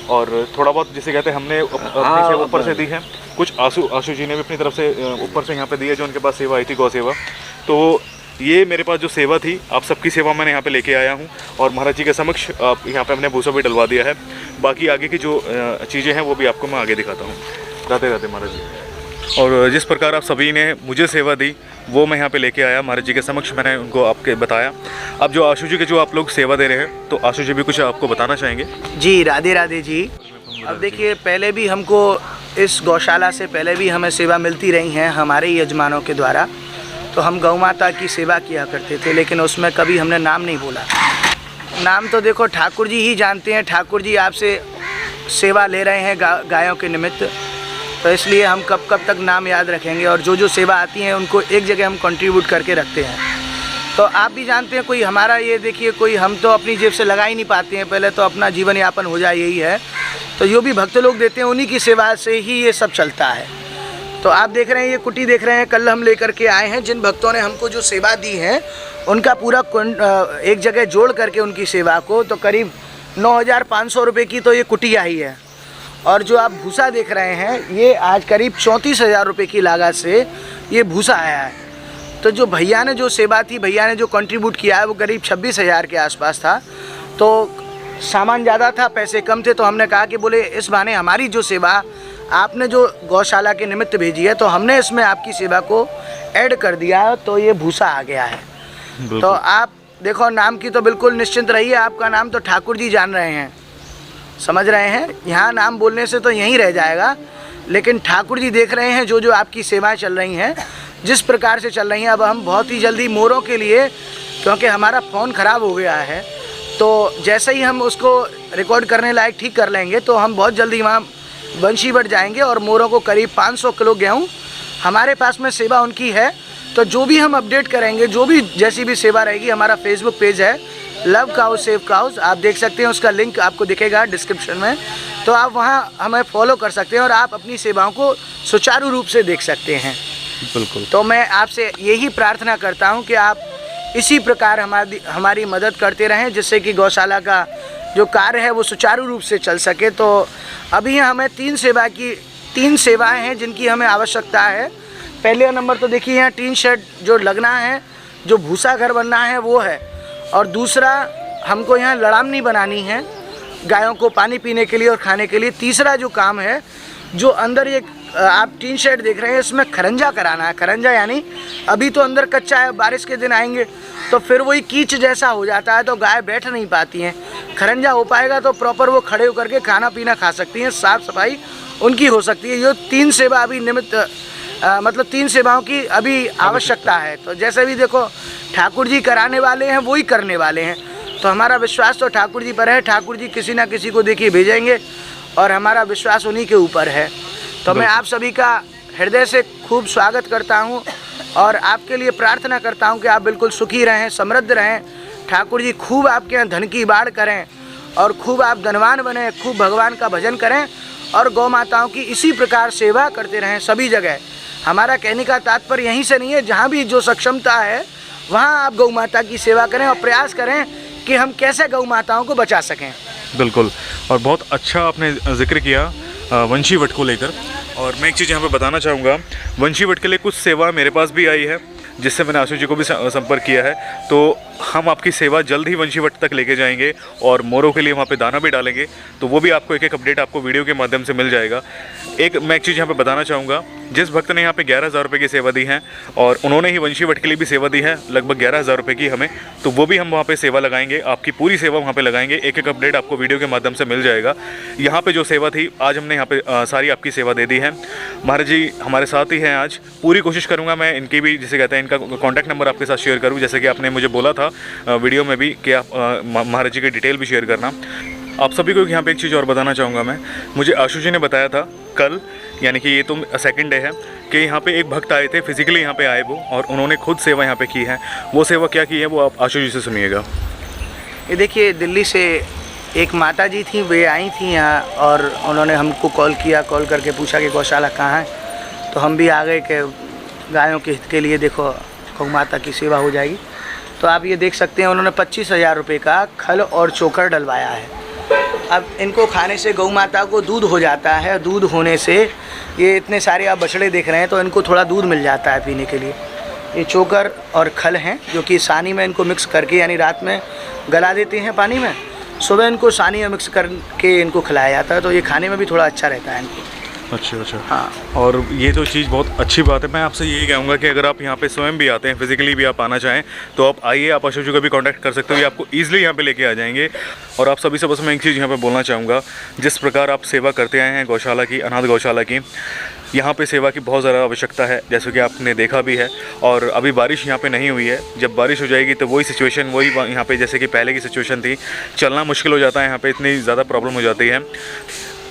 और थोड़ा बहुत जिसे कहते हैं हमने अपनी सेवा ऊपर से दी है। कुछ आशु जी ने भी अपनी तरफ से ऊपर से यहाँ पे दी है, जो उनके पास सेवा आई थी, गौ सेवा। तो ये मेरे पास जो सेवा थी, आप सबकी सेवा मैंने यहाँ पे लेके आया हूँ, और महाराज जी के समक्ष आप यहाँ पे हमने भूसा भी डलवा दिया है। बाकी आगे की जो चीज़ें हैं वो भी आपको मैं आगे दिखाता हूँ। राधे राधे महाराज जी। और जिस प्रकार आप सभी ने मुझे सेवा दी, वो मैं यहाँ पे लेके आया महाराज जी के समक्ष, मैंने उनको आपके बताया। अब जो आशु जी के जो आप लोग सेवा दे रहे हैं, तो आशु जी भी कुछ आपको बताना चाहेंगे? जी राधे राधे जी। अब देखिए, पहले भी हमको इस गौशाला से पहले भी हमें सेवा मिलती रही हैं हमारे यजमानों के द्वारा। तो हम गौ माता की सेवा किया करते थे, लेकिन उसमें कभी हमने नाम नहीं बोला। नाम तो देखो ठाकुर जी ही जानते हैं, ठाकुर जी आपसे सेवा ले रहे हैं गायों के निमित्त, तो इसलिए हम कब तक नाम याद रखेंगे। और जो सेवा आती हैं उनको एक जगह हम कंट्रीब्यूट करके रखते हैं। तो आप भी जानते हैं, कोई हमारा ये देखिए, कोई हम तो अपनी जेब से लगा ही नहीं पाते हैं, पहले तो अपना जीवन यापन हो जाए, यही है। तो जो भी भक्त लोग देते हैं उन्हीं की सेवा से ही ये सब चलता है। तो आप देख रहे हैं, ये कुटी देख रहे हैं, कल हम लेकर के आए हैं। जिन भक्तों ने हमको जो सेवा दी है, उनका पूरा एक जगह जोड़ करके उनकी सेवा को, तो करीब 9,500 रुपये की तो ये कुटी आई है। और जो आप भूसा देख रहे हैं, ये आज करीब 34,000 रुपये की लागत से ये भूसा आया है। तो जो भैया ने जो सेवा थी, भैया ने जो कंट्रीब्यूट किया है, वो करीब 26,000 के आसपास था। तो सामान ज़्यादा था, पैसे कम थे, तो हमने कहा कि बोले इस बहाने हमारी जो सेवा आपने जो गौशाला के निमित्त भेजी है, तो हमने इसमें आपकी सेवा को ऐड कर दिया, तो ये भूसा आ गया है। तो आप देखो नाम की तो बिल्कुल निश्चिंत रहिए, आपका नाम तो ठाकुर जी जान रहे हैं, समझ रहे हैं। यहाँ नाम बोलने से तो यहीं रह जाएगा, लेकिन ठाकुर जी देख रहे हैं जो जो आपकी सेवाएं चल रही हैं, जिस प्रकार से चल रही हैं। अब हम बहुत ही जल्दी मोरों के लिए, क्योंकि हमारा फ़ोन ख़राब हो गया है, तो जैसे ही हम उसको रिकॉर्ड करने लायक ठीक कर लेंगे तो हम बहुत जल्दी वहाँ बंशीवट जाएंगे और मोरों को करीब 500 किलो गेहूँ हमारे पास में सेवा उनकी है। तो जो भी हम अपडेट करेंगे, जो भी जैसी भी सेवा रहेगी, हमारा फेसबुक पेज है लव काउज सेव काउज, आप देख सकते हैं, उसका लिंक आपको दिखेगा डिस्क्रिप्शन में, तो आप वहाँ हमें फॉलो कर सकते हैं और आप अपनी सेवाओं को सुचारू रूप से देख सकते हैं। बिल्कुल। तो मैं आपसे यही प्रार्थना करता हूँ कि आप इसी प्रकार हमारी मदद करते रहें, जिससे कि गौशाला का जो कार्य है वो सुचारू रूप से चल सके। तो अभी हमें 3 सेवाएं हैं जिनकी हमें आवश्यकता है। पहले नंबर तो देखिए, यहाँ टीन शेड जो लगना है, जो भूसा घर बनना है वो है, और दूसरा हमको यहाँ लड़ामनी बनानी है गायों को पानी पीने के लिए और खाने के लिए। तीसरा जो काम है, जो अंदर ये आप टीन शेड देख रहे हैं, इसमें खरंजा कराना है। खरंजा यानी अभी तो अंदर कच्चा है, बारिश के दिन आएंगे तो फिर वही कीच जैसा हो जाता है, तो गाय बैठ नहीं पाती हैं। खरंजा हो पाएगा तो प्रॉपर वो खड़े होकर के खाना पीना खा सकती हैं, साफ़ सफाई उनकी हो सकती है। ये 3 सेवा अभी निमित्त मतलब 3 सेवाओं की अभी आवश्यकता है। तो जैसे भी देखो ठाकुर जी कराने वाले हैं, वही करने वाले हैं, तो हमारा विश्वास तो ठाकुर जी पर है। ठाकुर जी किसी ना किसी को देखिए भेजेंगे और हमारा विश्वास उन्हीं के ऊपर है। तो मैं आप सभी का हृदय से खूब स्वागत करता हूं और आपके लिए प्रार्थना करता हूं कि आप बिल्कुल सुखी रहें, समृद्ध रहें। ठाकुर जी खूब आपके यहाँ धन की बाढ़ करें और खूब आप धनवान बने, खूब भगवान का भजन करें और गौ माताओं की इसी प्रकार सेवा करते रहें सभी जगह। हमारा कहने का तात्पर्य यहीं से नहीं है, जहाँ भी जो सक्षमता है वहाँ आप गौ माता की सेवा करें और प्रयास करें कि हम कैसे गौ माताओं को बचा सकें। बिल्कुल, और बहुत अच्छा आपने जिक्र किया वंशीवट को लेकर। और मैं एक चीज़ यहाँ पे बताना चाहूँगा, वंशीवट के लिए कुछ सेवा मेरे पास भी आई है, जिससे मैंने आशु जी को भी संपर्क किया है। तो हम आपकी सेवा जल्द ही वंशीवट तक लेके जाएंगे और मोरों के लिए वहाँ पे दाना भी डालेंगे, तो वो भी आपको एक अपडेट आपको वीडियो के माध्यम से मिल जाएगा। मैं एक चीज़ यहाँ पे बताना चाहूँगा, जिस भक्त ने यहाँ पे 11,000 रुपये की सेवा दी है और उन्होंने ही वंशीवट के लिए भी सेवा दी है लगभग 11,000 रुपये की हमें, तो वो भी हम वहाँ पे सेवा लगाएंगे, आपकी पूरी सेवा वहाँ पे लगाएंगे। एक अपडेट आपको वीडियो के माध्यम से मिल जाएगा। यहाँ पे जो सेवा थी आज हमने यहाँ पे सारी आपकी सेवा दे दी है। महाराज जी हमारे साथ ही हैं आज। पूरी कोशिश करूँगा मैं इनकी भी, जिसे कहते हैं, इनका कॉन्टैक्ट नंबर आपके साथ शेयर करूँ, जैसे कि आपने मुझे बोला था वीडियो में भी कि आप महाराज जी की डिटेल भी शेयर करना। आप सभी को यहाँ पे एक चीज़ और बताना चाहूँगा मैं, मुझे आशु जी ने बताया था कल, यानी कि ये तो सेकंड डे है, कि यहाँ पे एक भक्त आए थे, फिजिकली यहाँ पे आए वो, और उन्होंने खुद सेवा यहाँ पे की है। वो सेवा क्या की है वो आप आशु जी से सुनिएगा। ये देखिए, दिल्ली से एक माता जी थी, वे आई थी यहाँ और उन्होंने हमको कॉल किया, कॉल करके पूछा कि गौशाला कहाँ है। तो हम भी आ गए कि गायों के हित के लिए देखो गौ माता की सेवा हो जाएगी। तो आप ये देख सकते हैं, उन्होंने 25,000 रुपये का खल और चोकर डलवाया है। अब इनको खाने से गौ माता को दूध हो जाता है, दूध होने से ये इतने सारे आप बछड़े देख रहे हैं, तो इनको थोड़ा दूध मिल जाता है पीने के लिए। ये चोकर और खल हैं जो कि सानी में इनको मिक्स करके, यानी रात में गला देते हैं पानी में, सुबह इनको सानी में मिक्स करके इनको खिलाया जाता है, तो ये खाने में भी थोड़ा अच्छा रहता है इनको। अच्छा। हाँ, और ये तो चीज़ बहुत अच्छी बात है। मैं आपसे यही कहूँगा कि अगर आप यहाँ पे स्वयं भी आते हैं, फिजिकली भी आप आना चाहें, तो आप आइए, आप आशु जी को भी कांटेक्ट कर सकते हो, ये आपको ईजिली यहाँ पे लेके आ जाएंगे। और आप सभी से बस मैं एक चीज़ यहाँ पे बोलना चाहूँगा, जिस प्रकार आप सेवा करते आए हैं गौशाला की, अनाथ गौशाला की, यहाँ पे सेवा की बहुत ज़्यादा आवश्यकता है, जैसे कि आपने देखा भी है। और अभी बारिश यहाँ पे नहीं हुई है, जब बारिश हो जाएगी तो वही सिचुएशन, वही यहाँ पे जैसे कि पहले की सिचुएशन थी, चलना मुश्किल हो जाता है, यहाँ पे इतनी ज़्यादा प्रॉब्लम हो जाती है।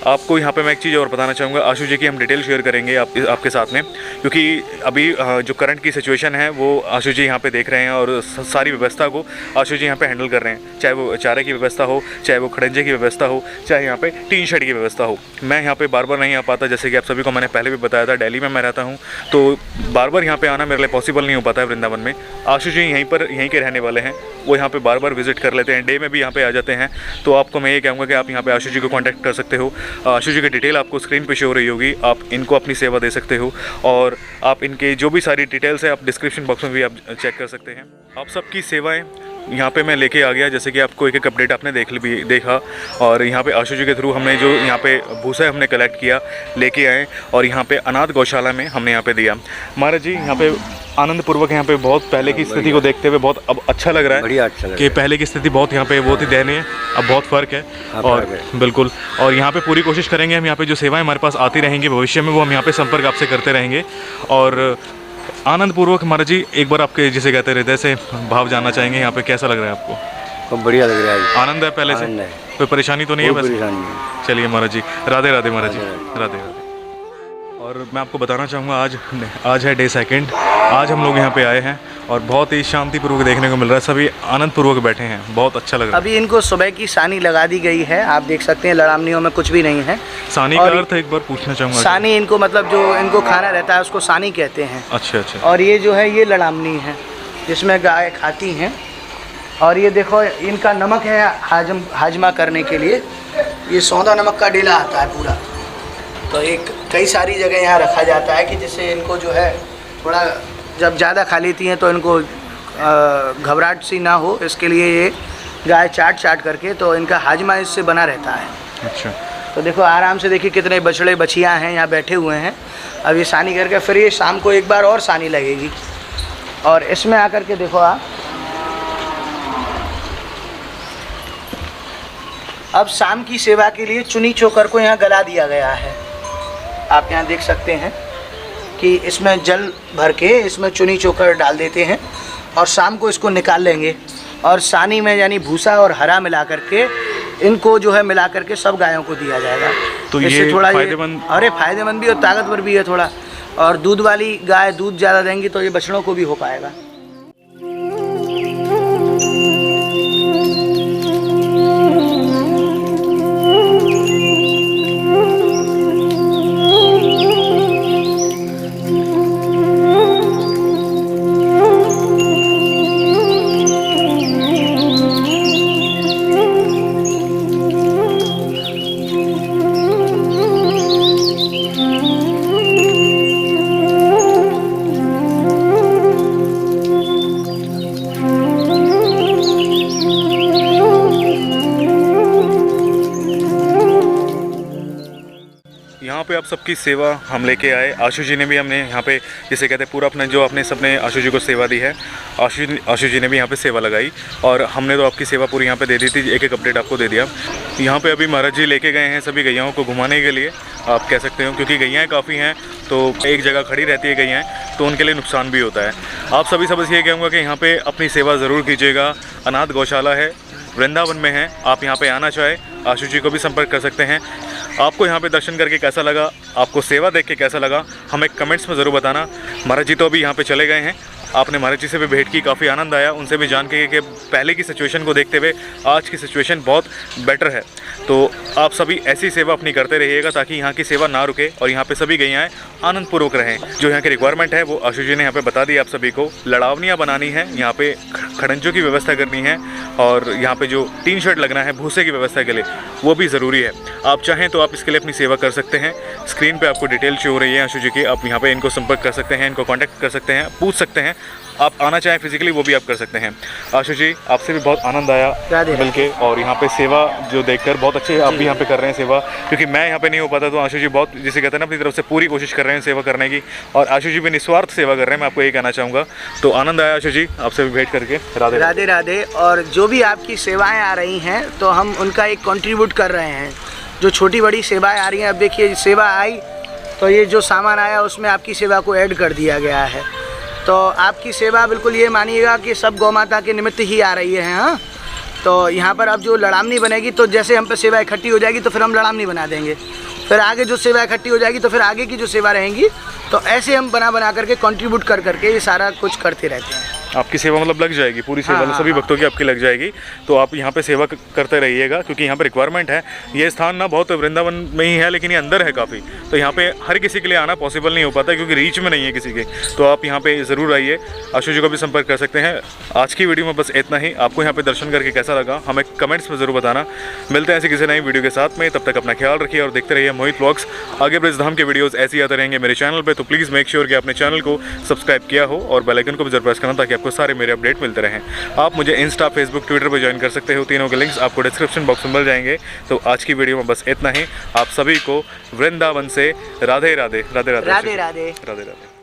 आपको यहाँ पे मैं एक चीज़ और बताना चाहूँगा, आशु जी की हम डिटेल शेयर करेंगे आपके साथ में, क्योंकि अभी जो करंट की सिचुएशन है वो आशु जी यहाँ पे देख रहे हैं और सारी व्यवस्था को आशु जी यहाँ पे हैंडल कर रहे हैं, चाहे वो चारे की व्यवस्था हो, चाहे वो खड़ंजे की व्यवस्था हो, चाहे यहाँ पे टीन शेड की व्यवस्था हो। मैं यहाँ पे बार बार नहीं आ पाता, जैसे कि आप सभी को मैंने पहले भी बताया था, दिल्ली में मैं रहता हूँ, तो बार बार यहाँ पर आना मेरे लिए पॉसिबल नहीं हो पाता है वृंदावन में। आशु जी यहीं के रहने वाले हैं, वो यहाँ पे बार बार विजिट कर लेते हैं, डे में भी यहाँ पे आ जाते हैं। तो आपको मैं ये कहूँगा कि आप यहाँ पे आशु जी को कांटेक्ट कर सकते हो। आशु जी की डिटेल आपको स्क्रीन पे शो हो रही होगी, आप इनको अपनी सेवा दे सकते हो और आप इनके जो भी सारी डिटेल्स है आप डिस्क्रिप्शन बॉक्स में भी आप चेक कर सकते हैं। आप सबकी सेवाएं यहाँ पे मैं लेके आ गया, जैसे कि आपको एक एक अपडेट आपने देखा। और यहाँ पे आशु जी के थ्रू हमने जो यहाँ पे भूसा हमने कलेक्ट किया, लेके आए और यहाँ पे अनाथ गौशाला में हमने यहाँ पे दिया। महाराज जी यहाँ पे आनंदपूर्वक यहाँ पे बहुत पहले की स्थिति को देखते हुए बहुत अब अच्छा लग रहा है, बढ़िया अच्छा लग कि पहले की स्थिति बहुत यहाँ पे बहुत ही दयनीय है, अब बहुत फ़र्क है। और बिल्कुल, और यहाँ पे पूरी कोशिश करेंगे हम, यहाँ पे जो सेवाएं हमारे पास आती रहेंगी भविष्य में, वो हम यहाँ पे संपर्क आपसे करते रहेंगे। और आनंदपूर्वक महाराज जी एक बार आपके जिसे कहते हैं हृदय से भाव जानना चाहेंगे, यहाँ पे कैसा लग रहा है आपको? बहुत बढ़िया लग रहा है। आनंद है पहले से? आनंद है। कोई परेशानी तो नहीं है? कोई बस परेशानी नहीं। चलिए महाराज जी, राधे राधे महाराज जी, राधे राधे राधे। और मैं आपको बताना चाहूँगा आज है डे 2। आज हम लोग यहाँ पे आए हैं और बहुत ही शांतिपूर्वक देखने को मिल रहा है, सभी आनंदपूर्वक बैठे हैं, बहुत अच्छा लग रहा है। अभी इनको सुबह की सानी लगा दी गई है, आप देख सकते हैं लड़ामनियों में कुछ भी नहीं है। सानी का अर्थ एक बार पूछना चाहूँगा। सानी इनको मतलब जो इनको खाना रहता है उसको सानी कहते हैं। अच्छा अच्छा। और ये जो है ये लड़ामनी है जिसमें गाय खाती हैं। और ये देखो इनका नमक है हाजमा करने के लिए, ये सौंधा नमक का डेला आता है पूरा। तो एक कई सारी जगह यहाँ रखा जाता है कि जिससे इनको जो है थोड़ा जब ज़्यादा खा लेती हैं तो इनको घबराहट सी ना हो, इसके लिए ये गाय चाट करके तो इनका हाजमा इससे बना रहता है। अच्छा। तो देखो आराम से देखिए कितने बछड़े बछियाँ हैं यहाँ बैठे हुए हैं। अब ये सानी करके फिर ये शाम को एक बार और सानी लगेगी। और इसमें आकर के देखो आप, अब शाम की सेवा के लिए चुनी चोकर को यहाँ गला दिया गया है। आप यहाँ देख सकते हैं कि इसमें जल भर के इसमें चुनी चोकर डाल देते हैं और शाम को इसको निकाल लेंगे और सानी में यानी भूसा और हरा मिला करके इनको जो है मिला करके सब गायों को दिया जाएगा। तो इससे ये थोड़ा फायदेमंद? अरे फायदेमंद भी और ताकतवर भी है थोड़ा। और दूध वाली गाय दूध ज़्यादा देंगी तो ये बछड़ों को भी हो पाएगा। यहाँ पे आप सबकी सेवा हम लेके आए। आशु जी ने भी हमने यहाँ पे जिसे कहते हैं पूरा अपना जो अपने सबने आशु जी को सेवा दी है, आशु जी ने भी यहाँ पे सेवा लगाई और हमने तो आपकी सेवा पूरी यहाँ पे दे दी थी, एक एक अपडेट आपको दे दिया। यहाँ पे अभी महाराज जी लेके गए हैं सभी गैयाओं को घुमाने के लिए, आप कह सकते हो, क्योंकि गैयाएँ काफ़ी हैं तो एक जगह खड़ी रहती है गैयाएँ, तो उनके लिए नुकसान भी होता है। आप सभी सबसे ये कहूँगा कि यहाँ पर अपनी सेवा ज़रूर कीजिएगा। अनाथ गौशाला है, वृंदावन में है, आप यहाँ पे आना चाहे आशु जी को भी संपर्क कर सकते हैं। आपको यहाँ पे दर्शन करके कैसा लगा, आपको सेवा देख के कैसा लगा, हमें कमेंट्स में ज़रूर बताना। महाराज जी तो अभी यहाँ पे चले गए हैं, आपने महाराज जी से भी भेंट की, काफ़ी आनंद आया उनसे भी जान के कि पहले की सिचुएशन को देखते हुए आज की सिचुएशन बहुत बेटर है। तो आप सभी ऐसी सेवा अपनी करते रहिएगा ताकि यहाँ की सेवा ना रुके और यहाँ पे सभी गैयाएँ आनंदपूर्वक रहें। जो यहाँ की रिक्वायरमेंट है वो आशु जी ने यहाँ पे बता दी आप सभी को। लड़ावनियाँ बनानी है, यहाँ पे खड़ंजों की व्यवस्था करनी है और यहाँ पे जो टीन शेड लगना है भूसे की व्यवस्था के लिए वो भी ज़रूरी है। आप चाहें तो आप इसके लिए अपनी सेवा कर सकते हैं। स्क्रीन पे आपको डिटेल शो हो रही है आशु जी की, आप यहाँ पे इनको संपर्क कर सकते हैं, इनको कांटेक्ट कर सकते हैं, पूछ सकते हैं। आप आना चाहें फिजिकली वो भी आप कर सकते हैं। आशु जी आपसे भी बहुत आनंद आया मिलके और यहाँ पे सेवा जो देखकर बहुत अच्छे आप भी यहाँ पे कर रहे हैं सेवा, क्योंकि मैं यहाँ पे नहीं हो पाता तो आशु जी बहुत जिसे कहते हैं ना अपनी तरफ से पूरी कोशिश कर रहे हैं सेवा करने की और आशु जी भी निस्वार्थ सेवा कर रहे हैं, मैं आपको यही कहना चाहूँगा। तो आनंद आया आशु जी आपसे भी भेंट करके। राधे राधे राधे। और जो भी आपकी सेवाएं आ रही हैं तो हम उनका एक कंट्रीब्यूट कर रहे हैं। जो छोटी बड़ी सेवाएं आ रही हैं, अब देखिए सेवा आई तो ये जो सामान आया उसमें आपकी सेवा को ऐड कर दिया गया है। तो आपकी सेवा बिल्कुल ये मानिएगा कि सब गौ माता के निमित्त ही आ रही है। हाँ, तो यहाँ पर अब जो लड़ामनी बनेगी तो जैसे हम पे सेवा इकट्ठी हो जाएगी तो फिर हम लड़ामनी बना देंगे, फिर आगे जो सेवा इकट्ठी हो जाएगी तो फिर आगे की जो सेवा रहेंगी, तो ऐसे हम बना करके कंट्रीब्यूट कर करके ये सारा कुछ करते रहते हैं। आपकी सेवा मतलब लग जाएगी, पूरी सेवा सभी भक्तों की आपकी लग जाएगी। तो आप यहाँ पे सेवा करते रहिएगा क्योंकि यहाँ पे रिक्वायरमेंट है। ये स्थान ना बहुत वृंदावन में ही है लेकिन ये अंदर है काफ़ी, तो यहाँ पे हर किसी के लिए आना पॉसिबल नहीं हो पाता क्योंकि रीच में नहीं है किसी के। तो आप यहाँ पे ज़रूर आइए, आशु जी को भी संपर्क कर सकते हैं। आज की वीडियो में बस इतना ही। आपको यहाँ पे दर्शन करके कैसा लगा हमें कमेंट्स में ज़रूर बताना। मिलते हैं ऐसी किसी नई वीडियो के साथ में, तब तक अपना ख्याल रखिए और देखते रहिए मोहित व्लॉग्स। आगे ब्रजधाम के वीडियोज़ ऐसे आते रहेंगे मेरे चैनल पर, तो प्लीज़ मेक श्योर कि आपने चैनल को सब्सक्राइब किया हो और बेल आइकन को भी जरूर प्रेस करना ताकि आपको आपको सारे मेरे अपडेट मिलते रहें। आप मुझे इंस्टा, फेसबुक, ट्विटर पर ज्वाइन कर सकते हो। तीनों के लिंक्स आपको डिस्क्रिप्शन बॉक्स में मिल जाएंगे। तो आज की वीडियो में बस इतना ही। आप सभी को वृंदावन से राधे राधे। राधे राधे। राधे राधे। राधे राधे।